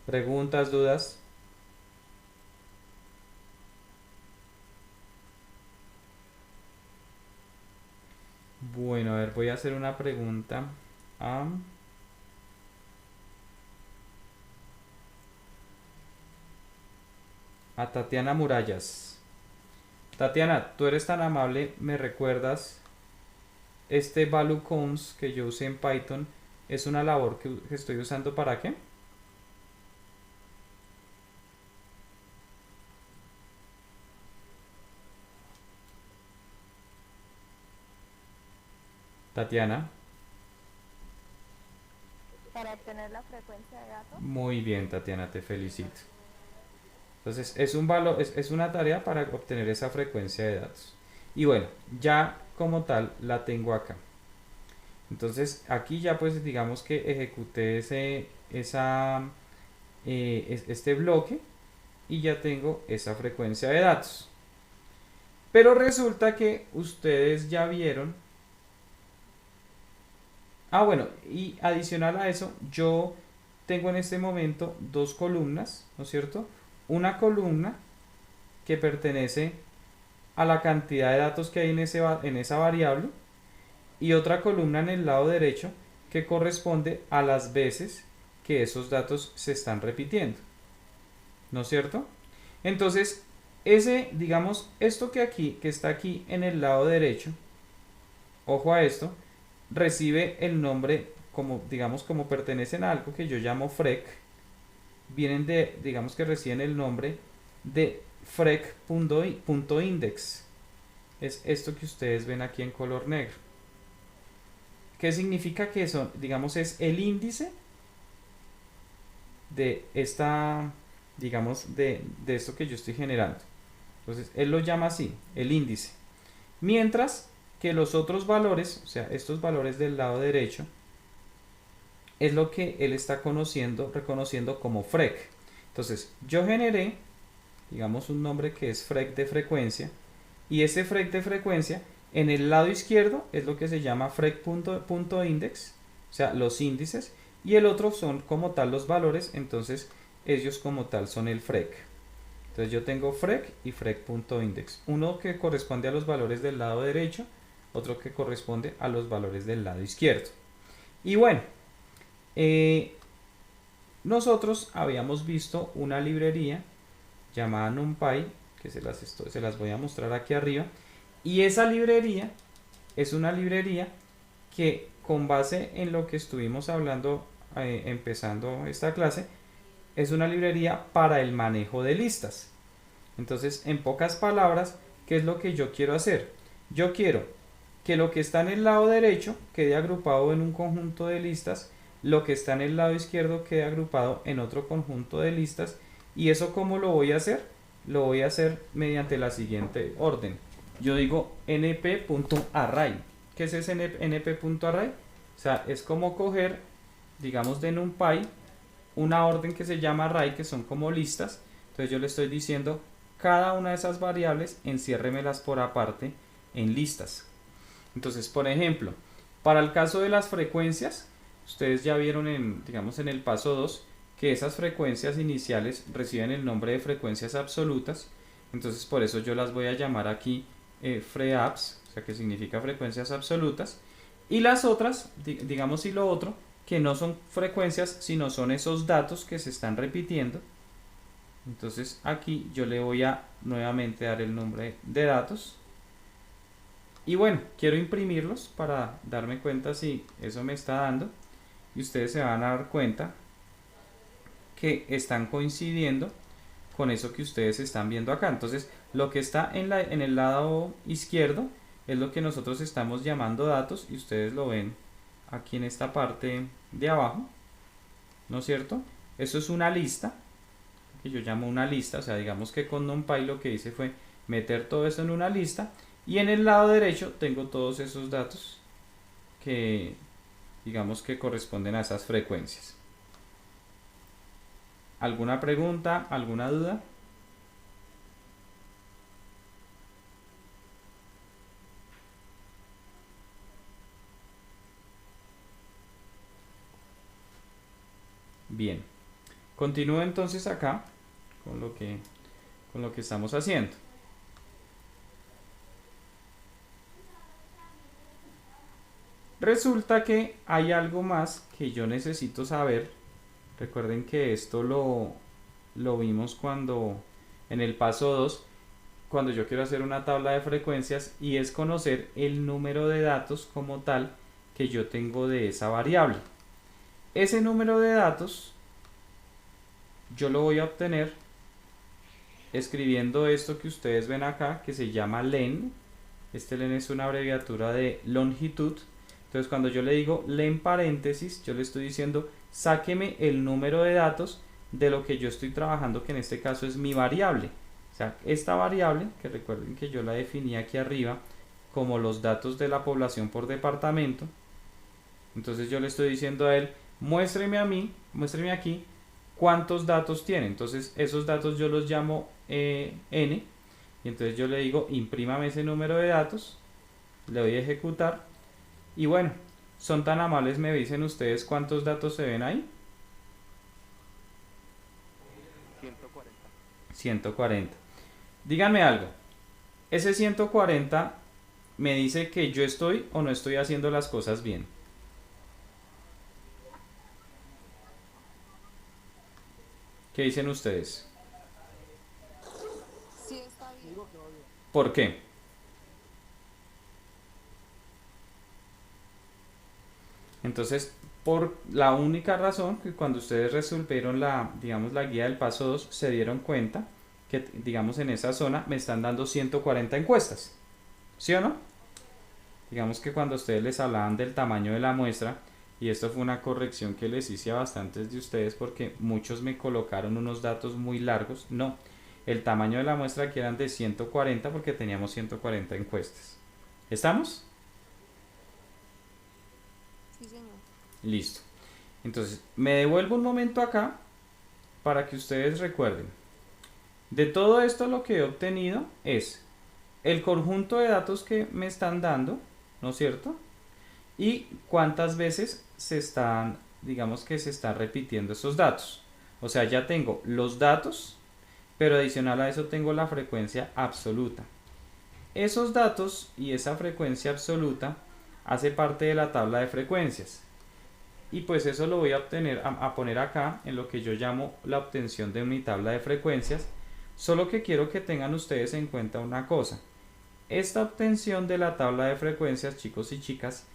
¿Preguntas, dudas? Bueno, a ver, voy a hacer una pregunta a Tatiana Murallas. Tatiana, tú eres tan amable, ¿me recuerdas este value counts que yo usé en Python? ¿Es una labor que estoy usando para qué? Tatiana. Para obtener la frecuencia de datos. Muy bien, Tatiana, te felicito. Entonces, es un valor, es una tarea para obtener esa frecuencia de datos. Y bueno, ya como tal la tengo acá. Entonces, aquí ya pues digamos que ejecuté este bloque y ya tengo esa frecuencia de datos. Pero resulta que ustedes ya vieron. Bueno, y adicional a eso, yo tengo en este momento dos columnas, ¿no es cierto? Una columna que pertenece a la cantidad de datos que hay en esa variable y otra columna en el lado derecho que corresponde a las veces que esos datos se están repitiendo, ¿no es cierto? Entonces, digamos, esto que está aquí en el lado derecho, ojo a esto, recibe el nombre como pertenecen a algo que yo llamo frec, digamos que reciben el nombre de frec.index. Es esto que ustedes ven aquí en color negro. ¿Qué significa que eso? Digamos, es el índice de de esto que yo estoy generando. Entonces, él lo llama así, el índice. Mientras que los otros valores, o sea, estos valores del lado derecho, es lo que él está reconociendo como frec. Entonces, yo generé, digamos, un nombre que es frec de frecuencia, y ese frec de frecuencia, en el lado izquierdo, es lo que se llama frec.index, o sea, los índices, y el otro son como tal los valores, entonces ellos como tal son el frec. Entonces yo tengo frec y frec.index, uno que corresponde a los valores del lado derecho, otro que corresponde a los valores del lado izquierdo. Y bueno, nosotros habíamos visto una librería llamada NumPy, que se las voy a mostrar aquí arriba, y esa librería es una librería que, con base en lo que estuvimos hablando empezando esta clase, es una librería para el manejo de listas. Entonces, en pocas palabras, ¿qué es lo que yo quiero hacer? Yo quiero que lo que está en el lado derecho quede agrupado en un conjunto de listas, lo que está en el lado izquierdo quede agrupado en otro conjunto de listas. ¿Y eso cómo lo voy a hacer? Lo voy a hacer mediante la siguiente orden. Yo digo np.array. ¿Qué es ese np.array? O sea, es como coger, digamos, de NumPy, una orden que se llama array, que son como listas. Entonces yo le estoy diciendo, cada una de esas variables, enciérremelas por aparte en listas. Entonces, por ejemplo, para el caso de las frecuencias, ustedes ya vieron digamos, en el paso 2, que esas frecuencias iniciales reciben el nombre de frecuencias absolutas. Entonces, por eso yo las voy a llamar aquí freabs, o sea, que significa frecuencias absolutas. Y las otras, digamos, y lo otro, que no son frecuencias, sino son esos datos que se están repitiendo. Entonces aquí yo le voy a nuevamente dar el nombre de datos. Y bueno, quiero imprimirlos para darme cuenta si eso me está dando. Y ustedes se van a dar cuenta que están coincidiendo con eso que ustedes están viendo acá. Entonces lo que está en el lado izquierdo es lo que nosotros estamos llamando datos, y ustedes lo ven aquí en esta parte de abajo, ¿no es cierto? Eso es una lista, que yo llamo una lista. O sea, digamos que con NumPy lo que hice fue meter todo eso en una lista, y en el lado derecho tengo todos esos datos que, digamos, que corresponden a esas frecuencias. ¿Alguna pregunta? ¿Alguna duda? Bien, continúo entonces acá con lo que estamos haciendo. Resulta que hay algo más que yo necesito saber. Recuerden que esto lo vimos cuando en el paso 2, cuando yo quiero hacer una tabla de frecuencias, y es conocer el número de datos como tal que yo tengo de esa variable. Ese número de datos yo lo voy a obtener escribiendo esto que ustedes ven acá, que se llama len. Este len es una abreviatura de longitud. Entonces, cuando yo le digo len paréntesis, yo le estoy diciendo, sáqueme el número de datos de lo que yo estoy trabajando, que en este caso es mi variable. O sea, esta variable, que recuerden que yo la definí aquí arriba como los datos de la población por departamento. Entonces yo le estoy diciendo a él, muéstreme aquí cuántos datos tiene. Entonces esos datos yo los llamo n, y entonces yo le digo, imprímame ese número de datos, le doy a ejecutar, y bueno, son tan amables, me dicen ustedes cuántos datos se ven ahí. 140. 140. Díganme algo, ese 140 me dice que yo estoy o no estoy haciendo las cosas bien. ¿Qué dicen ustedes? Sí, está bien. Digo que va bien. ¿Por qué? Entonces, por la única razón que cuando ustedes resolvieron digamos, la guía del paso 2, se dieron cuenta que, digamos, en esa zona me están dando 140 encuestas. ¿Sí o no? Digamos que cuando ustedes les hablaban del tamaño de la muestra, y esto fue una corrección que les hice a bastantes de ustedes porque muchos me colocaron unos datos muy largos. No, el tamaño de la muestra aquí eran de 140 porque teníamos 140 encuestas. ¿Estamos? Sí, señor. Listo. Entonces, me devuelvo un momento acá para que ustedes recuerden. De todo esto lo que he obtenido es el conjunto de datos que me están dando, ¿no es cierto? Y cuántas veces digamos que se están repitiendo esos datos. O sea, ya tengo los datos, pero adicional a eso tengo la frecuencia absoluta. Esos datos y esa frecuencia absoluta hace parte de la tabla de frecuencias. Y pues eso lo voy a poner acá en lo que yo llamo la obtención de mi tabla de frecuencias. Solo que quiero que tengan ustedes en cuenta una cosa. Esta obtención de la tabla de frecuencias, chicos y chicas,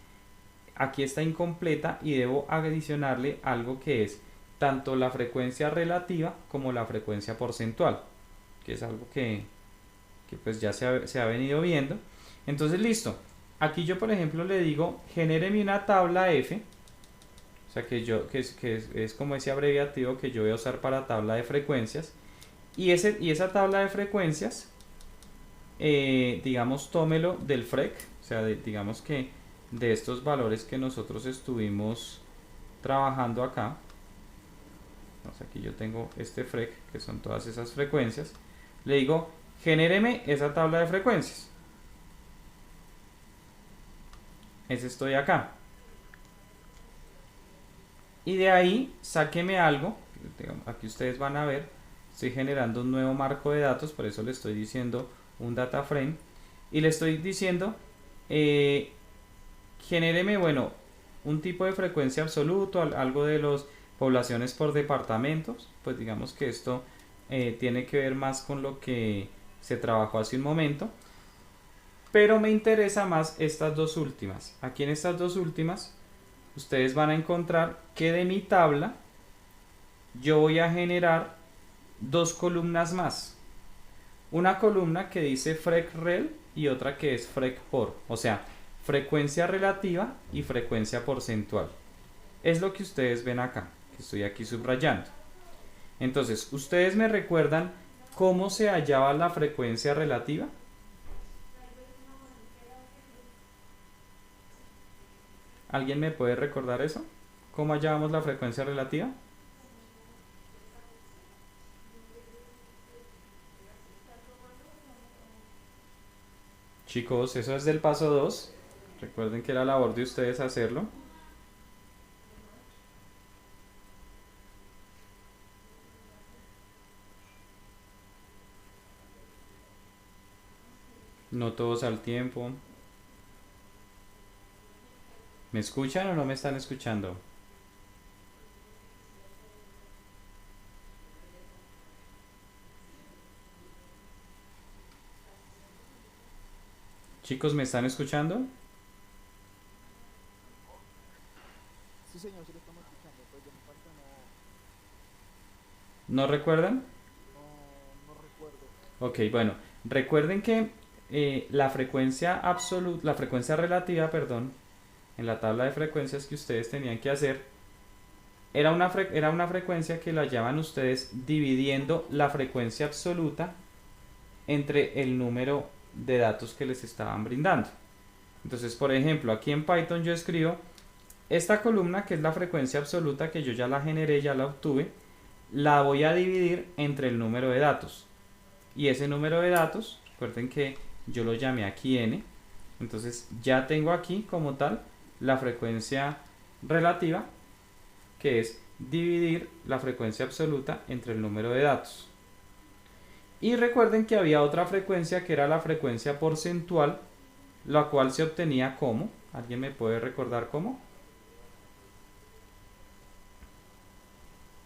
aquí está incompleta y debo adicionarle algo que es tanto la frecuencia relativa como la frecuencia porcentual. que es algo que pues ya se ha venido viendo. Entonces listo, aquí yo por ejemplo le digo genéreme una tabla F, o sea es como ese abreviativo que yo voy a usar para tabla de frecuencias, y esa tabla de frecuencias digamos tómelo del FREC, o sea digamos que de estos valores que nosotros estuvimos trabajando acá. Entonces aquí yo tengo este FREC, que son todas esas frecuencias. Le digo, genéreme esa tabla de frecuencias. Ese estoy acá. Y de ahí, sáqueme algo. Aquí ustedes van a ver, estoy generando un nuevo marco de datos, por eso le estoy diciendo un data frame. Y le estoy diciendo, genéreme, bueno, un tipo de frecuencia absoluto, algo de los poblaciones por departamentos, pues digamos que esto tiene que ver más con lo que se trabajó hace un momento, pero me interesa más estas dos últimas. Aquí en estas dos últimas ustedes van a encontrar que de mi tabla yo voy a generar dos columnas más, una columna que dice FREC-REL y otra que es FREC-POR, o sea, frecuencia relativa y frecuencia porcentual. Es lo que ustedes ven acá, que estoy aquí subrayando. Entonces, ¿ustedes me recuerdan cómo se hallaba la frecuencia relativa? ¿Alguien me puede recordar eso? ¿Cómo hallábamos la frecuencia relativa? Chicos, eso es del paso 2. Recuerden que era labor de ustedes hacerlo. No todos al tiempo. ¿Me escuchan o no me están escuchando? Chicos, ¿me están escuchando? Sí, señor, sí lo estamos escuchando, pues de mi parte ¿No recuerdan? no recuerdo. Ok, bueno, recuerden que la frecuencia absoluta, la frecuencia relativa, perdón, en la tabla de frecuencias que ustedes tenían que hacer, era una frecuencia que la llaman ustedes dividiendo la frecuencia absoluta entre el número de datos que les estaban brindando. Entonces, por ejemplo, aquí en Python yo escribo esta columna, que es la frecuencia absoluta, que yo ya la generé, ya la obtuve, la voy a dividir entre el número de datos. Y ese número de datos, recuerden que yo lo llamé aquí n, entonces ya tengo aquí como tal la frecuencia relativa, que es dividir la frecuencia absoluta entre el número de datos. Y recuerden que había otra frecuencia que era la frecuencia porcentual, la cual se obtenía como, ¿alguien me puede recordar cómo?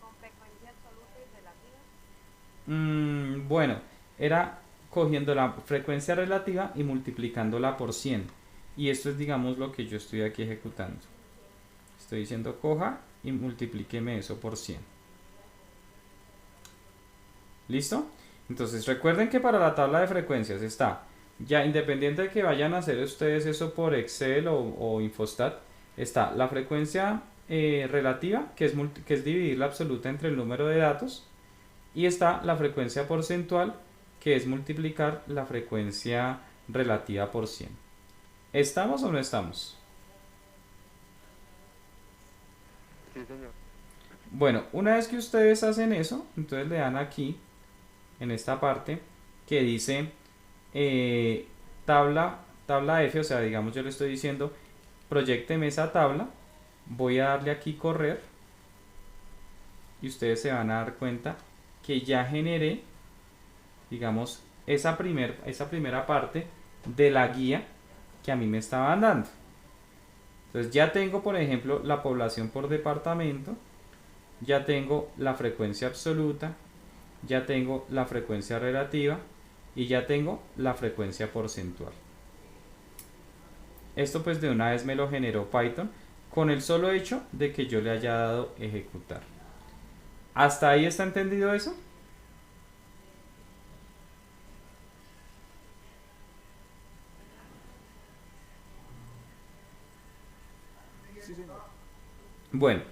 Con frecuencia absoluta y relativa. Bueno, era cogiendo la frecuencia relativa y multiplicándola por 100. Y esto es, digamos, lo que yo estoy aquí ejecutando. Estoy diciendo coja y multiplíqueme eso por 100. ¿Listo? Entonces recuerden que para la tabla de frecuencias está, ya independiente de que vayan a hacer ustedes eso por Excel o Infostat, está la frecuencia relativa, que es dividir la absoluta entre el número de datos, y está la frecuencia porcentual, que es multiplicar la frecuencia relativa por 100. ¿Estamos o no estamos? Sí, señor. Bueno, una vez que ustedes hacen eso, entonces le dan aquí, en esta parte, que dice tabla F, o sea, digamos yo le estoy diciendo, proyécteme esa tabla, voy a darle aquí correr, y ustedes se van a dar cuenta que ya generé, digamos, esa primera parte de la guía que a mí me estaban dando. Entonces ya tengo, por ejemplo, la población por departamento, ya tengo la frecuencia absoluta, ya tengo la frecuencia relativa y ya tengo la frecuencia porcentual. Esto pues de una vez me lo generó Python con el solo hecho de que yo le haya dado ejecutar. ¿Hasta ahí está entendido eso? Sí, señor. Bueno,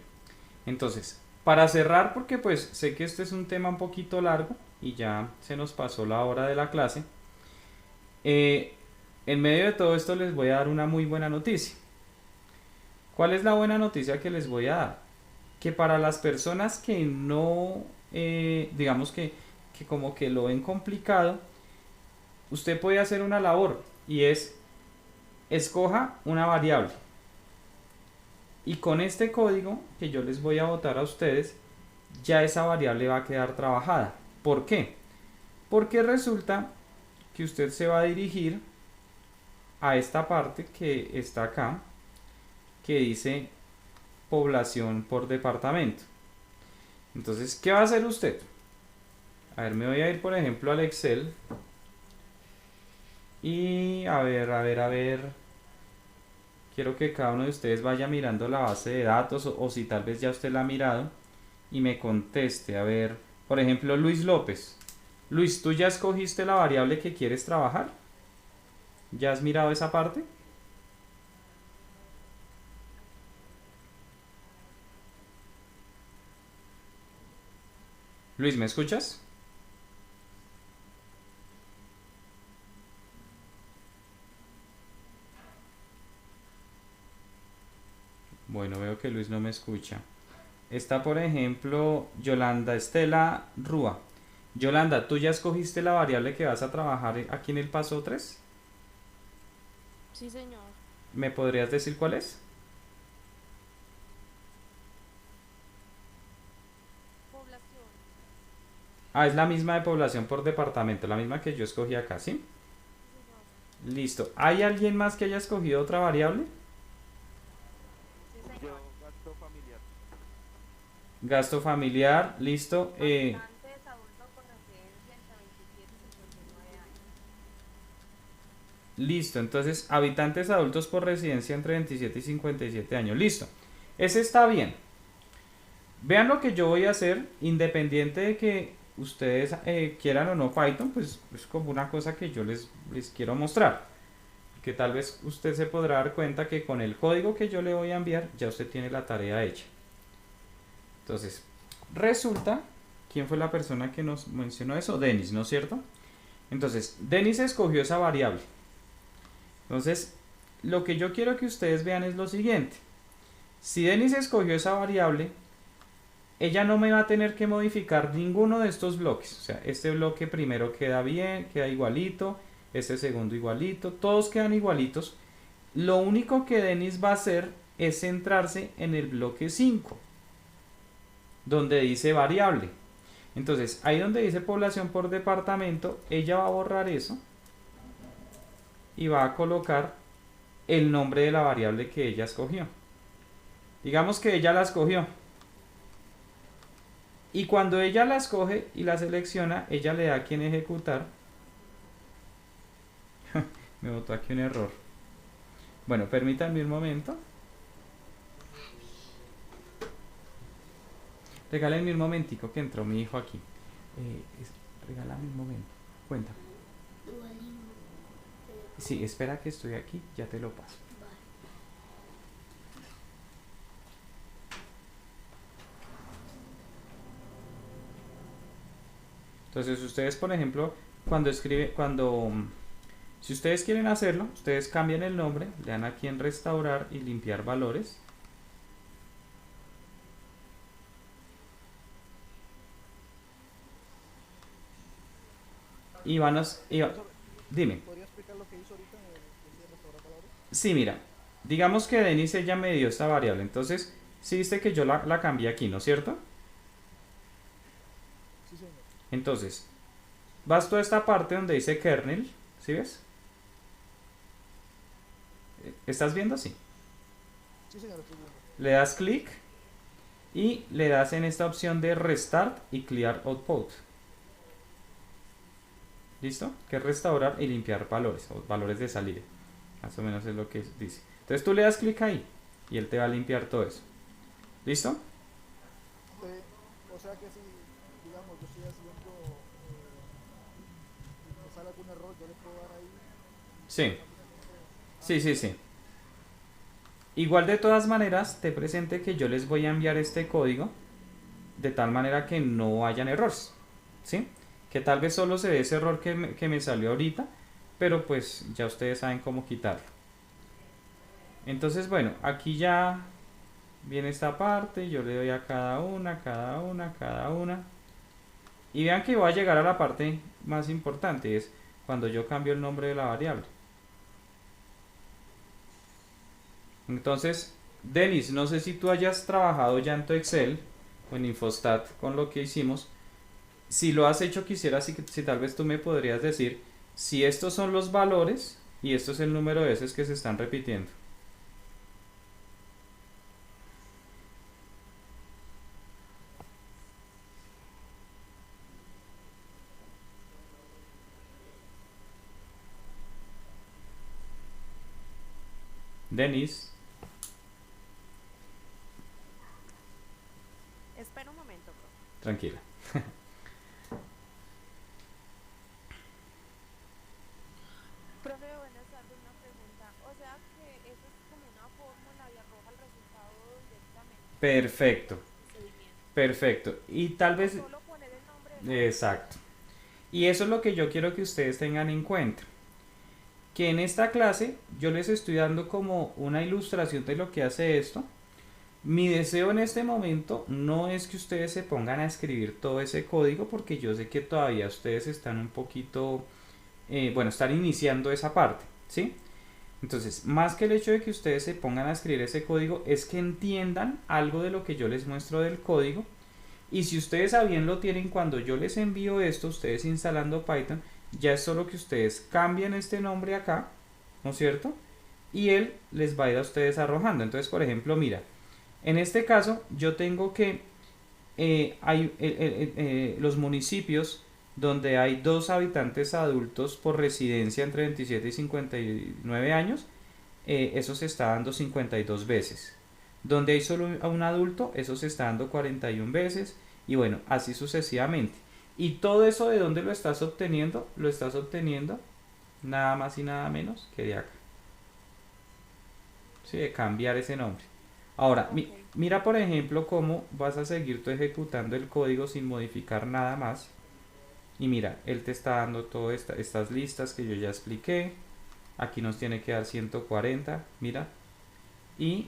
entonces, para cerrar, porque pues sé que este es un tema un poquito largo y ya se nos pasó la hora de la clase, eh, en medio de todo esto les voy a dar una muy buena noticia. ¿Cuál es la buena noticia que les voy a dar? Que para las personas que no, digamos que como que lo ven complicado, usted puede hacer una labor y es escoja una variable. Y con este código que yo les voy a botar a ustedes, ya esa variable va a quedar trabajada. ¿Por qué? Porque resulta que usted se va a dirigir a esta parte que está acá, que dice población por departamento. Entonces, ¿qué va a hacer usted? A ver, me voy a ir por ejemplo al Excel y a ver, quiero que cada uno de ustedes vaya mirando la base de datos o si tal vez ya usted la ha mirado y me conteste. A ver, por ejemplo, Luis López. Luis, ¿tú ya escogiste la variable que quieres trabajar? ¿Ya has mirado esa parte? Luis, ¿me escuchas? Bueno, veo que Luis no me escucha. Está, por ejemplo, Yolanda Estela Rúa. Yolanda, ¿tú ya escogiste la variable que vas a trabajar aquí en el paso 3? Sí, señor. ¿Me podrías decir cuál es? Población. Ah, es la misma de población por departamento, la misma que yo escogí acá, ¿sí? Sí, señor. Listo. ¿Hay alguien más que haya escogido otra variable? Sí, señor. Yo gasto familiar. Gasto familiar, listo. Habitantes adultos con residencia entre 27 y 59 años. Listo, entonces habitantes adultos por residencia entre 27 y 57 años. Listo. Ese está bien. Vean lo que yo voy a hacer, independiente de que ustedes quieran o no Python, pues es como una cosa que yo les quiero mostrar. Que tal vez usted se podrá dar cuenta que con el código que yo le voy a enviar, ya usted tiene la tarea hecha. Entonces, resulta, ¿quién fue la persona que nos mencionó eso? Denis, ¿no es cierto? Entonces, Denis escogió esa variable. Entonces, lo que yo quiero que ustedes vean es lo siguiente. Si Denis escogió esa variable, ella no me va a tener que modificar ninguno de estos bloques. O sea, este bloque primero queda bien, queda igualito, este segundo igualito, todos quedan igualitos. Lo único que Denis va a hacer es centrarse en el bloque 5, donde dice variable. Entonces, ahí donde dice población por departamento, ella va a borrar eso y va a colocar el nombre de la variable que ella escogió. Digamos que ella la escogió. Y cuando ella la escoge y la selecciona, ella le da aquí en ejecutar. Me botó aquí un error. Bueno, permítanme un momento. Regálenme un momentico que entró mi hijo aquí. Regálame un momento. Cuéntame. Sí, espera que estoy aquí, ya te lo paso. Entonces ustedes, por ejemplo, si ustedes quieren hacerlo, ustedes cambian el nombre, le dan aquí en restaurar y limpiar valores. Y van a, dime. ¿Podría explicar lo que hizo ahorita en el restaurar valores? Sí, mira, digamos que Denis ella me dio esta variable, entonces, sí viste que yo la cambié aquí, ¿no es cierto? Sí, señor. Entonces, vas toda esta parte donde dice kernel, ¿sí ves? ¿Estás viendo? Sí. Sí, señor, estoy viendo. Le das clic y le das en esta opción de restart y clear output. ¿Listo? Que es restaurar y limpiar valores o valores de salida. Más o menos es lo que dice. Entonces tú le das clic ahí y él te va a limpiar todo eso. ¿Listo? O sea que si, digamos, yo estoy haciendo y me sale algún error, yo le puedo dar ahí Sí. automáticamente. Sí, sí, sí. Igual de todas maneras, te presente que yo les voy a enviar este código de tal manera que no hayan errores, ¿sí? Que tal vez solo se dé ese error que me salió ahorita, pero pues ya ustedes saben cómo quitarlo. Entonces, bueno, aquí ya viene esta parte, yo le doy a cada una, cada una, cada una. Y vean que voy a llegar a la parte más importante, es cuando yo cambio el nombre de la variable. Entonces, Denis, no sé si tú hayas trabajado ya en tu Excel o en Infostat con lo que hicimos. Si lo has hecho, quisiera si tal vez tú me podrías decir si estos son los valores y esto es el número de veces que se están repitiendo. Denis, Espera un momento, profe. tranquila. Profe, buenas tardes, una pregunta. O sea que eso es como una fórmula y arroja el resultado directamente Perfecto, sin procedimiento. perfecto. Y tal O vez... solo poner el nombre de la Exacto. Y eso es lo que yo quiero que ustedes tengan en cuenta. Que en esta clase yo les estoy dando como una ilustración de lo que hace esto. Mi deseo en este momento no es que ustedes se pongan a escribir todo ese código porque yo sé que todavía ustedes están un poquito, bueno, están iniciando esa parte, ¿sí? Entonces, más que el hecho de que ustedes se pongan a escribir ese código, es que entiendan algo de lo que yo les muestro del código. Y si ustedes a bien lo tienen, cuando yo les envío esto, ustedes instalando Python, ya es solo que ustedes cambien este nombre acá, ¿no es cierto? Y él les va a ir a ustedes arrojando. Entonces, por ejemplo, mira, en este caso yo tengo que los municipios donde hay 2 habitantes adultos por residencia entre 27 y 59 años, eso se está dando 52 veces. Donde hay solo un adulto, eso se está dando 41 veces. Y bueno, así sucesivamente. Y todo eso, ¿de dónde lo estás obteniendo? Lo estás obteniendo nada más y nada menos que de acá. ¿Sí? De cambiar ese nombre. Ahora, Ok. mira por ejemplo cómo vas a seguir tú ejecutando el código sin modificar nada más. Y mira, él te está dando todas estas listas que yo ya expliqué. Aquí nos tiene que dar 140, mira. Y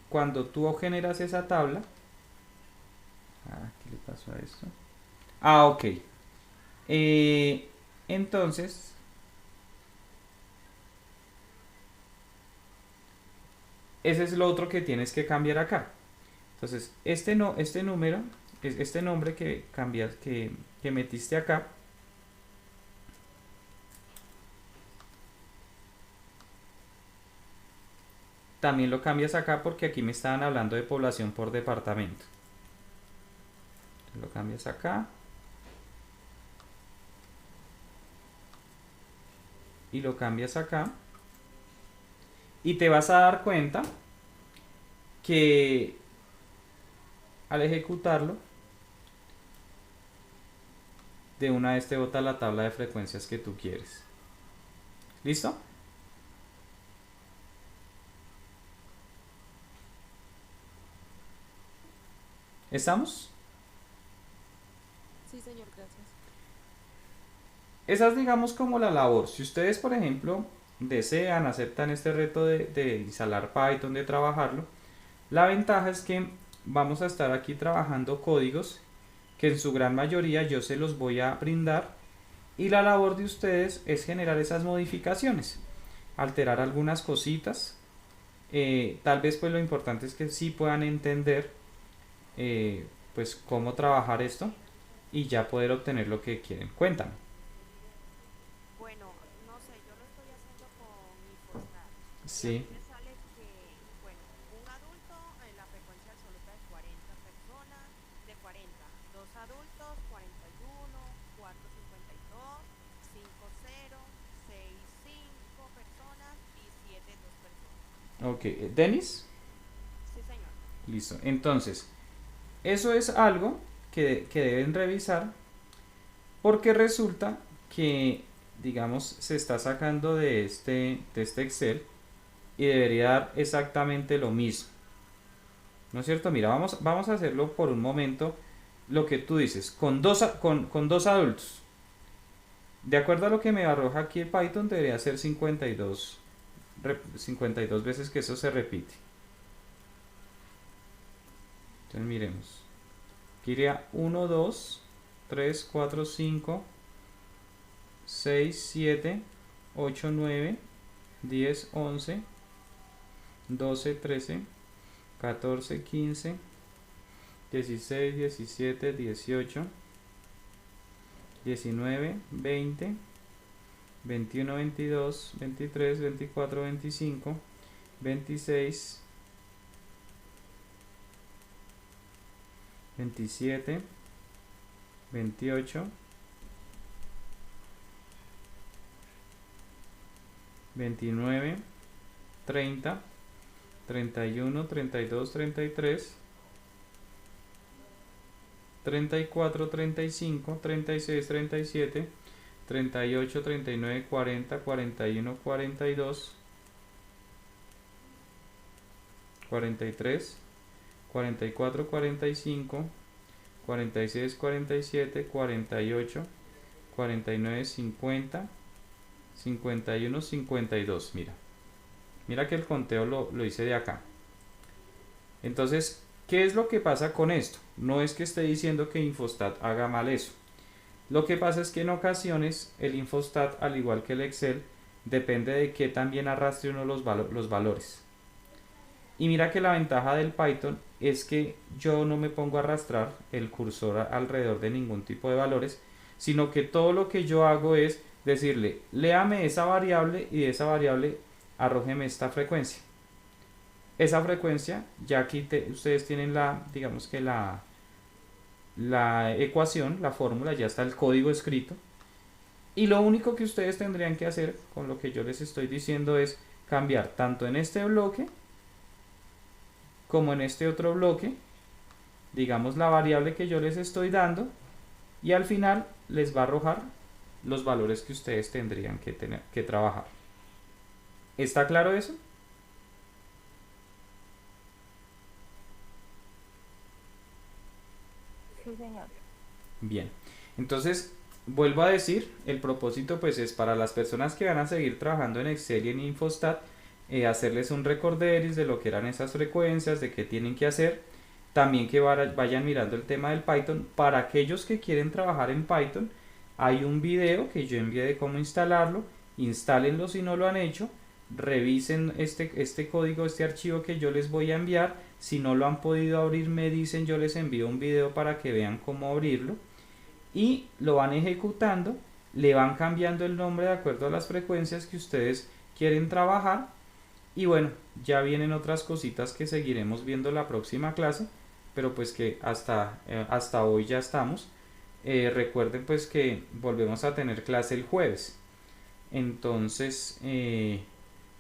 cuando tú generas esa tabla, ¿qué le pasó a esto? Ok. Entonces, ese es lo otro que tienes que cambiar acá. Entonces, este número, este nombre que cambias, que metiste acá, también lo cambias acá porque aquí me estaban hablando de población por departamento. Lo cambias acá. Y lo cambias acá. Y te vas a dar cuenta que al ejecutarlo, de una vez te bota la tabla de frecuencias que tú quieres. ¿Listo? ¿Estamos? Sí, señor, gracias. Esa es, digamos, como la labor. Si ustedes, por ejemplo, desean, aceptan este reto de instalar Python, de trabajarlo, la ventaja es que vamos a estar aquí trabajando códigos que en su gran mayoría yo se los voy a brindar, y la labor de ustedes es generar esas modificaciones, alterar algunas cositas. Tal vez pues lo importante es que sí puedan entender pues cómo trabajar esto y ya poder obtener lo que quieren. Cuéntame. Bueno, no sé, yo lo estoy haciendo con mi Fostar. Y a Sí. mí me sale que, bueno, un adulto, la frecuencia absoluta de 40 personas, de 40, dos adultos, 41, 452, 50, 65 personas y 7, 2 personas. Ok. ¿Denis? Sí, señor. Listo. Entonces, eso es algo que deben revisar porque resulta que, digamos, se está sacando de este Excel y debería dar exactamente lo mismo. ¿No es cierto? Mira, vamos a hacerlo por un momento, lo que tú dices, con dos adultos. De acuerdo a lo que me arroja aquí el Python, debería ser 52 veces que eso se repite. Entonces miremos. Aquí iría 1, 2, 3, 4, 5, 6, 7, 8, 9, 10, 11, 12, 13, 14, 15, 16, 17, 18, 19, 20, 21, 22, 23, 24, 25, 26, 27, 28, 29, 30, 31, 32, 33, 34, 35, 36, 37, 38, 39, 40, 41, 42, 43, 44, 45, 46, 47, 48, 49, 50, 51, 52. Mira que el conteo lo hice de acá. Entonces, ¿qué es lo que pasa con esto? No es que esté diciendo que Infostat haga mal eso. Lo que pasa es que en ocasiones el Infostat, al igual que el Excel, depende de qué también arrastre uno los valores. Y mira que la ventaja del Python es que yo no me pongo a arrastrar el cursor alrededor de ningún tipo de valores, sino que todo lo que yo hago es decirle, léame esa variable y de esa variable arrójeme esta frecuencia. Esa frecuencia, ya aquí ustedes tienen digamos que la ecuación, la fórmula, ya está el código escrito. Y lo único que ustedes tendrían que hacer con lo que yo les estoy diciendo es cambiar tanto en este bloque como en este otro bloque, digamos la variable que yo les estoy dando, y al final les va a arrojar los valores que ustedes tendrían que trabajar. ¿Está claro eso? Sí, señor. Bien, entonces vuelvo a decir, el propósito pues es para las personas que van a seguir trabajando en Excel y en Infostat, hacerles un recorderis de lo que eran esas frecuencias, de qué tienen que hacer, también que vayan mirando el tema del Python. Para aquellos que quieren trabajar en Python, hay un video que yo envié de cómo instalarlo, instálenlo si no lo han hecho, revisen este código, este archivo que yo les voy a enviar. Si no lo han podido abrir, me dicen, yo les envío un video para que vean cómo abrirlo, y lo van ejecutando, le van cambiando el nombre de acuerdo a las frecuencias que ustedes quieren trabajar. Y bueno, ya vienen otras cositas que seguiremos viendo la próxima clase, pero pues que hasta hoy ya estamos. Recuerden pues que volvemos a tener clase el jueves. Entonces,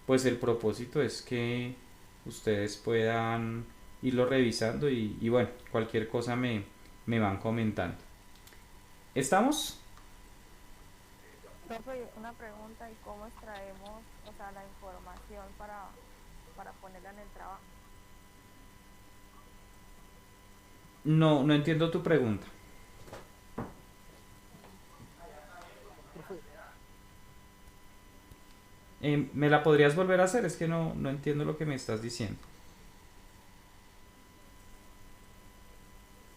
pues el propósito es que ustedes puedan irlo revisando y bueno, cualquier cosa me van comentando. ¿Estamos? Profe, una pregunta, ¿y cómo extraemos, o sea, la información para ponerla en el trabajo? No entiendo tu pregunta. Profe, ¿Me la podrías volver a hacer? Es que no entiendo lo que me estás diciendo.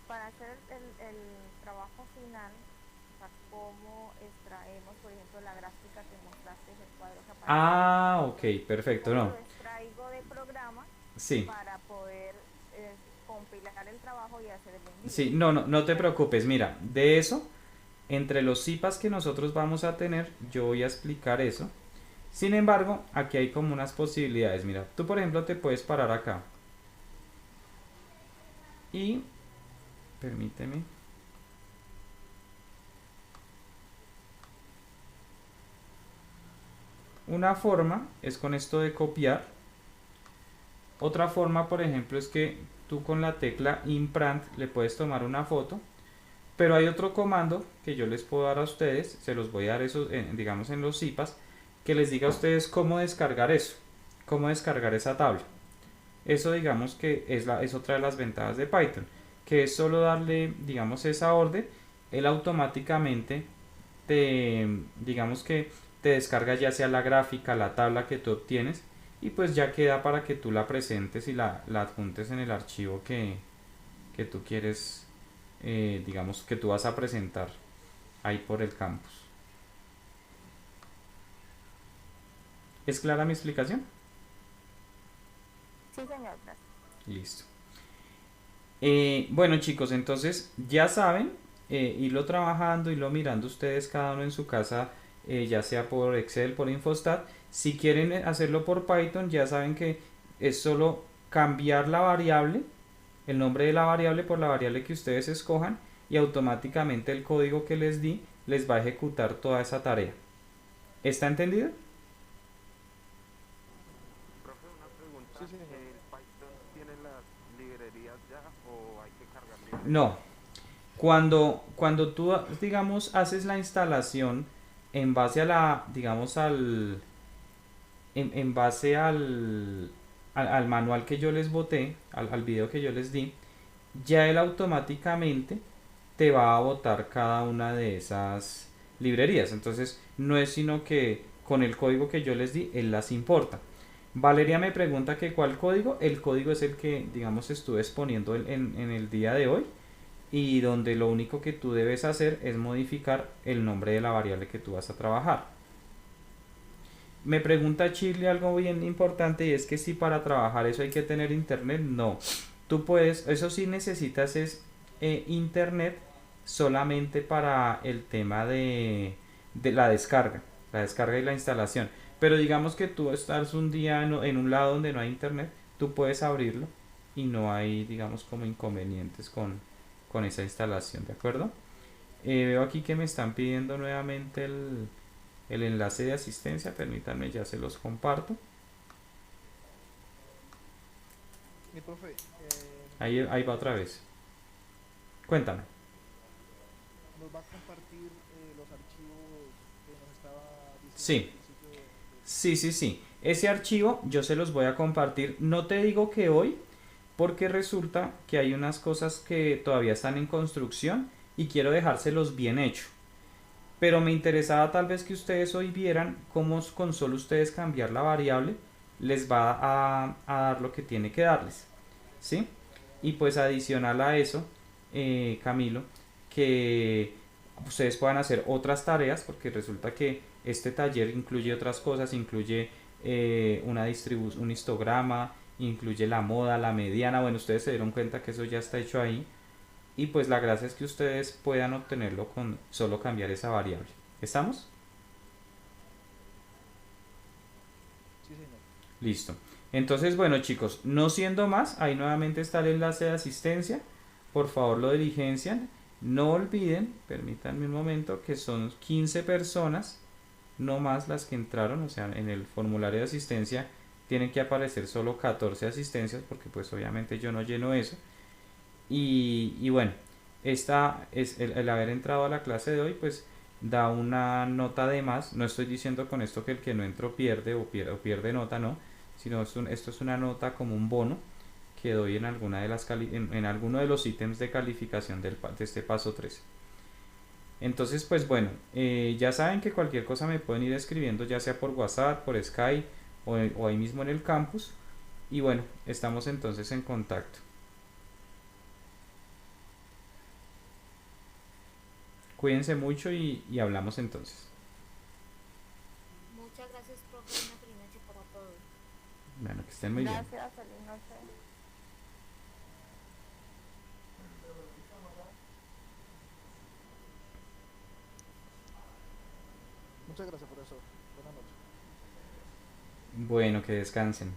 Para hacer el trabajo final, o sea, ¿cómo extraemos, por ejemplo, la gráfica que mostraste, el cuadro que aparece? Ah, ok, perfecto, ¿Cómo no. lo extraigo de programa Sí, para poder compilar el trabajo y hacer el envío? sí, no te preocupes. Mira, de eso, entre los CIPAs que nosotros vamos a tener, yo voy a explicar eso. Sin embargo, aquí hay como unas posibilidades. Mira, tú por ejemplo te puedes parar acá. Y, permíteme. Una forma es con esto de copiar. Otra forma, por ejemplo, es que tú con la tecla imprint le puedes tomar una foto. Pero hay otro comando que yo les puedo dar a ustedes, se los voy a dar esos, digamos en los CIPAs, que les diga a ustedes cómo descargar eso, cómo descargar esa tabla. Eso digamos que es otra de las ventajas de Python, que es solo darle, digamos, esa orden, él automáticamente digamos que te descarga ya sea la gráfica, la tabla que tú obtienes, y pues ya queda para que tú la presentes y la adjuntes en el archivo que tú quieres, digamos, que tú vas a presentar ahí por el campus. ¿Es clara mi explicación? Sí, señor, gracias. Listo. Bueno chicos, entonces ya saben, irlo trabajando, irlo mirando ustedes cada uno en su casa, ya sea por Excel, por Infostat. Si quieren hacerlo por Python, ya saben que es solo cambiar la variable, el nombre de la variable por la variable que ustedes escojan, y automáticamente el código que les di les va a ejecutar toda esa tarea. ¿Está entendido? Profe, una pregunta. Sí, señor. ¿El Python tiene las librerías ya o hay que cargar librerías? No. Cuando tú, digamos, haces la instalación en base a la, digamos, en base al manual que yo les boté, al video que yo les di, ya él automáticamente te va a botar cada una de esas librerías. Entonces, no es sino que con el código que yo les di, él las importa. Valeria me pregunta que cuál código. El código es el que, digamos, estuve exponiendo en el día de hoy, y donde lo único que tú debes hacer es modificar el nombre de la variable que tú vas a trabajar. Me pregunta Chile algo bien importante, y es que si para trabajar eso hay que tener internet. No, tú puedes, eso sí necesitas es internet solamente para el tema de la descarga y la instalación. Pero digamos que tú estás un día en un lado donde no hay internet, tú puedes abrirlo y no hay, digamos, como inconvenientes con esa instalación, ¿de acuerdo? Veo aquí que me están pidiendo nuevamente el enlace de asistencia, permítanme, ya se los comparto. Mi profe, Ahí va otra vez. Cuéntame. nos va a compartir los archivos que nos estaba diciendo Sí, al principio sí. Ese archivo yo se los voy a compartir. No te digo que hoy, porque resulta que hay unas cosas que todavía están en construcción y quiero dejárselos bien hecho. Pero me interesaba tal vez que ustedes hoy vieran cómo con solo ustedes cambiar la variable les va a dar lo que tiene que darles, ¿sí? Y pues adicional a eso, Camilo, que ustedes puedan hacer otras tareas, porque resulta que este taller incluye otras cosas, incluye un histograma, incluye la moda, la mediana. Bueno, ustedes se dieron cuenta que eso ya está hecho ahí, y pues la gracia es que ustedes puedan obtenerlo con solo cambiar esa variable. ¿Estamos? Sí, señor. Listo. Entonces, bueno chicos, no siendo más, ahí nuevamente está el enlace de asistencia. Por favor lo diligencian. No olviden, permítanme un momento, que son 15 personas, no más las que entraron. O sea, en el formulario de asistencia tienen que aparecer solo 14 asistencias, porque pues obviamente yo no lleno eso. Y bueno, esta es el haber entrado a la clase de hoy, pues da una nota de más. No estoy diciendo con esto que el que no entró pierde o pierde nota, no, sino esto es una nota como un bono que doy en alguna de en alguno de los ítems de calificación de este paso 3. Entonces, pues bueno, ya saben que cualquier cosa me pueden ir escribiendo, ya sea por WhatsApp, por Skype o ahí mismo en el campus. Y bueno, estamos entonces en contacto. Cuídense mucho y hablamos entonces. Muchas gracias, profe. Una feliz noche para todos. Bueno, que estén muy bien. Gracias, feliz noche. Muchas gracias por eso. Buenas noches. Bueno, que descansen.